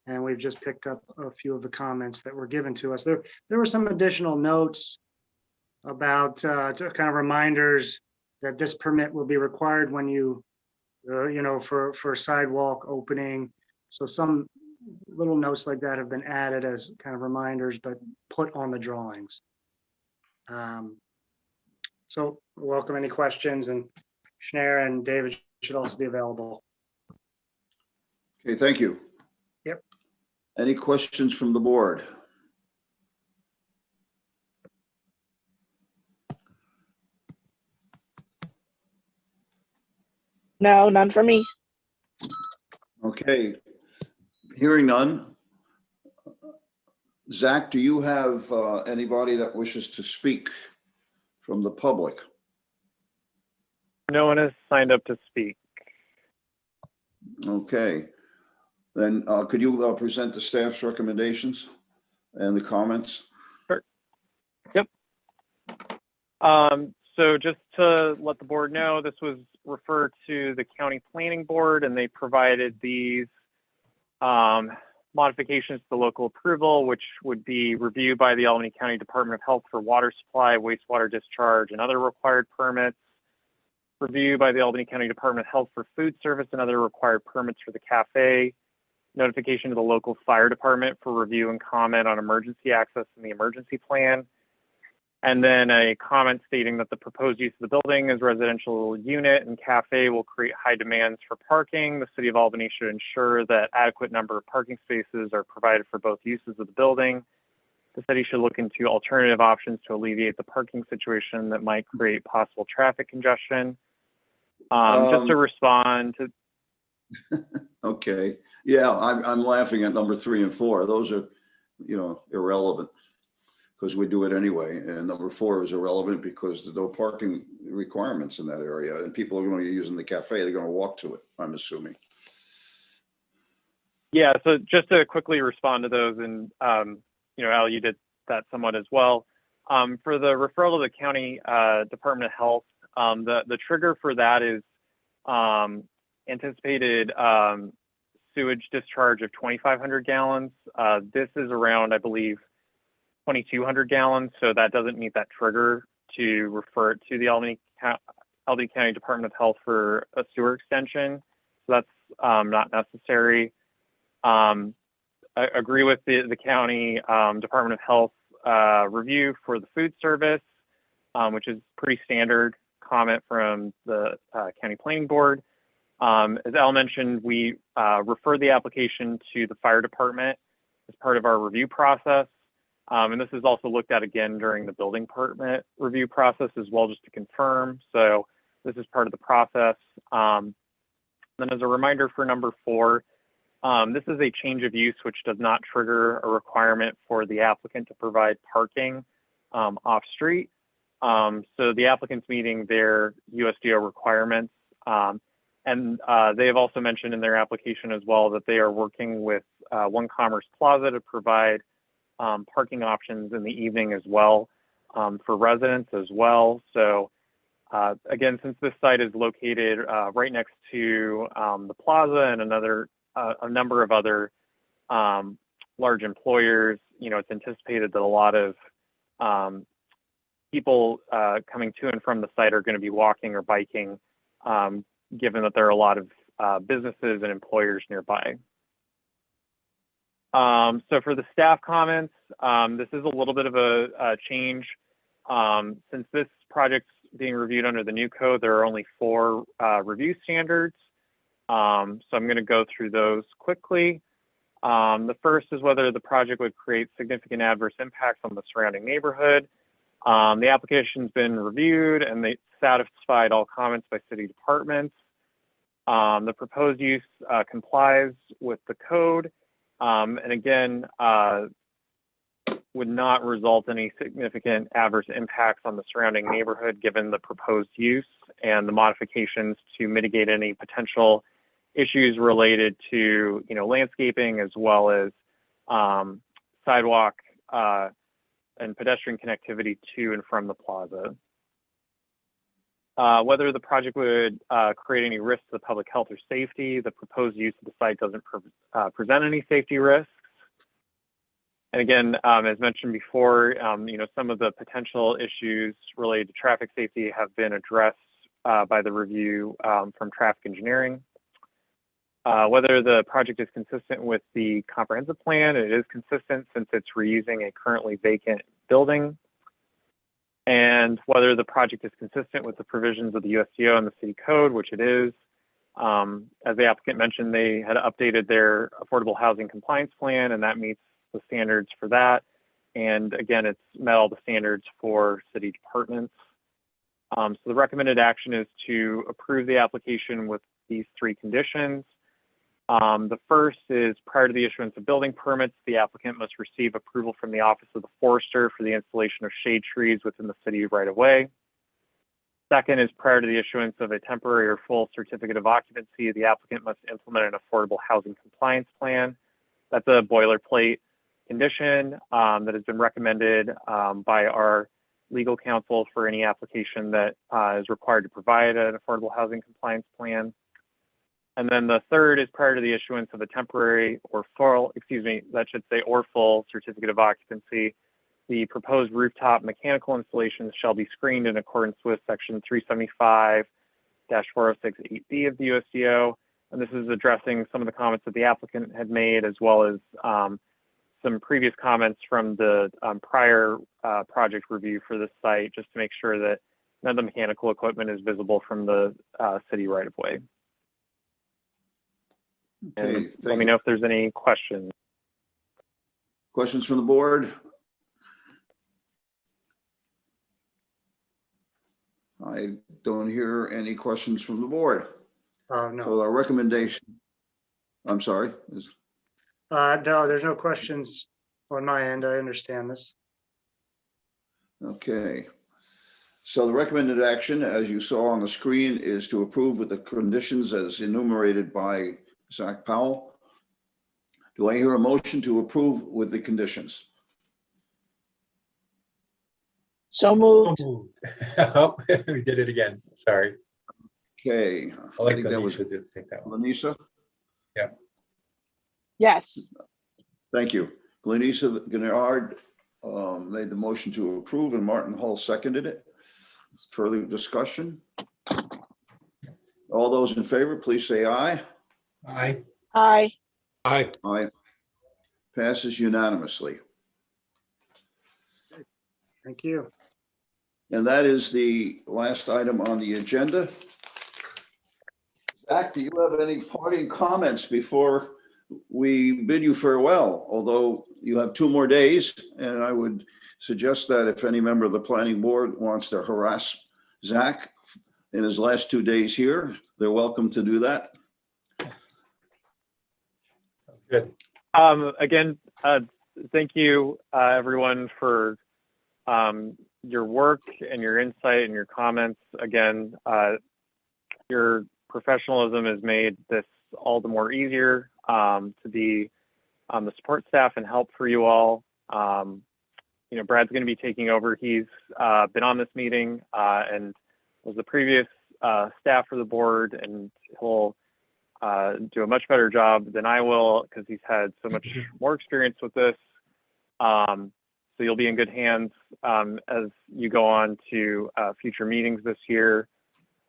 And we've just picked up a few of the comments that were given to us. There were some additional notes about kind of reminders that this permit will be required when you, for sidewalk opening. So some little notes like that have been added as kind of reminders, but put on the drawings. So welcome any questions, and Schneier and David should also be available. Okay, thank you. Yep. Any questions from the board? No, none for me. Okay, hearing none. Zach, do you have anybody that wishes to speak from the public? No one has signed up to speak. Okay. Then could you present the staff's recommendations and the comments? Sure. Yep. So just to let the board know, this was referred to the county planning board, and they provided these modifications to the local approval, which would be reviewed by the Albany County Department of Health for water supply, wastewater discharge, and other required permits. Review by the Albany County Department of Health for food service and other required permits for the cafe. Notification to the local fire department for review and comment on emergency access in the emergency plan. And then a comment stating that the proposed use of the building as residential unit and cafe will create high demands for parking. The city of Albany should ensure that adequate number of parking spaces are provided for both uses of the building. The city should look into alternative options to alleviate the parking situation that might create possible traffic congestion. Just to respond to. Okay. Yeah, I'm laughing at number 3 and 4. Those are, irrelevant because we do it anyway. And number 4 is irrelevant because there's no parking requirements in that area, and people are going to be using the cafe. They're going to walk to it, I'm assuming. Yeah. So just to quickly respond to those, and Al, you did that somewhat as well. For the referral to the county Department of Health, the trigger for that is anticipated sewage discharge of 2,500 gallons. This is around, I believe, 2,200 gallons. So that doesn't meet that trigger to refer it to the Albany County Department of Health for a sewer extension. So that's not necessary. I agree with the county Department of Health review for the food service, which is pretty standard comment from the county planning board. As Al mentioned, we referred the application to the fire department as part of our review process. And this is also looked at again during the building permit review process as well, just to confirm. So this is part of the process. Then as a reminder for number 4, this is a change of use, which does not trigger a requirement for the applicant to provide parking off street. So the applicant's meeting their USDO requirements. And they have also mentioned in their application as well that they are working with One Commerce Plaza to provide parking options in the evening as well for residents as well. So again, since this site is located right next to the plaza and a number of other large employers, it's anticipated that a lot of people coming to and from the site are going to be walking or biking, given that there are a lot of businesses and employers nearby. So for the staff comments, this is a little bit of a change. Since this project's being reviewed under the new code, there are only 4 review standards. So I'm going to go through those quickly. The first is whether the project would create significant adverse impacts on the surrounding neighborhood. The application's been reviewed and they satisfied all comments by city departments. The proposed use complies with the code. And again, would not result in any significant adverse impacts on the surrounding neighborhood given the proposed use and the modifications to mitigate any potential issues related to, landscaping as well as sidewalk and pedestrian connectivity to and from the plaza. Whether the project would create any risk to the public health or safety, the proposed use of the site doesn't present any safety risks. And again, as mentioned before, some of the potential issues related to traffic safety have been addressed by the review from traffic engineering. Whether the project is consistent with the comprehensive plan, it is consistent since it's reusing a currently vacant building. And whether the project is consistent with the provisions of the USDO and the city code, which it is. As the applicant mentioned, they had updated their affordable housing compliance plan, and that meets the standards for that. And again, it's met all the standards for city departments. So the recommended action is to approve the application with these 3 conditions. The first is prior to the issuance of building permits, the applicant must receive approval from the Office of the Forester for the installation of shade trees within the city right of way. Second is prior to the issuance of a temporary or full certificate of occupancy, the applicant must implement an affordable housing compliance plan. That's a boilerplate condition that has been recommended by our legal counsel for any application that is required to provide an affordable housing compliance plan. And then the third is prior to the issuance of a temporary or full, or full certificate of occupancy, the proposed rooftop mechanical installations shall be screened in accordance with section 375-4068B of the USDO. And this is addressing some of the comments that the applicant had made, as well as some previous comments from the prior project review for this site, just to make sure that none of the mechanical equipment is visible from the city right of way. Okay, And let me know if there's any questions. Questions from the board? I don't hear any questions from the board. No, So our recommendation, I'm sorry. no, there's no questions on my end. I understand this. Okay. So the recommended action, as you saw on the screen, is to approve with the conditions as enumerated by Zach Powell. Do I hear a motion to approve with the conditions? So moved. Oh, we did it again. Sorry. Okay. I like think that was Lisa to take that one. Lanisa. Yes. Thank you. Glenisa Gennard made the motion to approve and Martin Hull seconded it. Further discussion? All those in favor, please say aye. Aye. Aye. Aye. Aye. Passes unanimously. Thank you. And that is the last item on the agenda. Zach, do you have any parting comments before we bid you farewell? Although you have 2 more days, and I would suggest that if any member of the planning board wants to harass Zach in his last 2 days here, they're welcome to do that. Sounds good. Again, thank you, everyone, for your work and your insight and your comments. Again, your professionalism has made this all the more easier to be on the support staff and help for you all. You know, Brad's going to be taking over. He's been on this meeting and was the previous staff for the board, and he'll do a much better job than I will because he's had so much more experience with this. So you'll be in good hands as you go on to future meetings this year.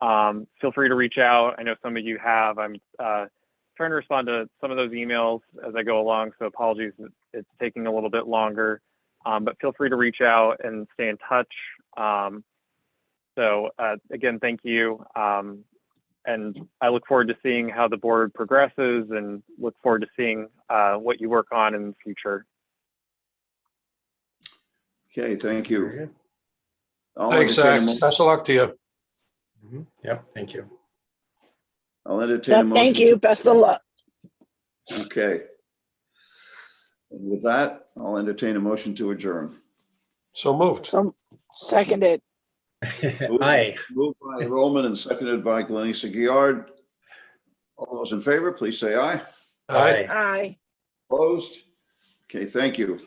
Feel free to reach out. I know some of you have. I'm trying to respond to some of those emails as I go along, so apologies that it's taking a little bit longer. But feel free to reach out and stay in touch. So again, thank you. And I look forward to seeing how the board progresses and look forward to seeing what you work on in the future. Okay, thank Very you. good. I'll Thanks, entertain a Zach. mo- Best of luck to you. Yep, thank you. I'll entertain a motion. Thank you. Best of luck. Okay. And with that, I'll entertain a motion to adjourn. So moved. So seconded. Aye. Moved by Roman and seconded by Glenisa Giard. All those in favor, please say aye. Aye. Aye. Opposed? Okay, thank you.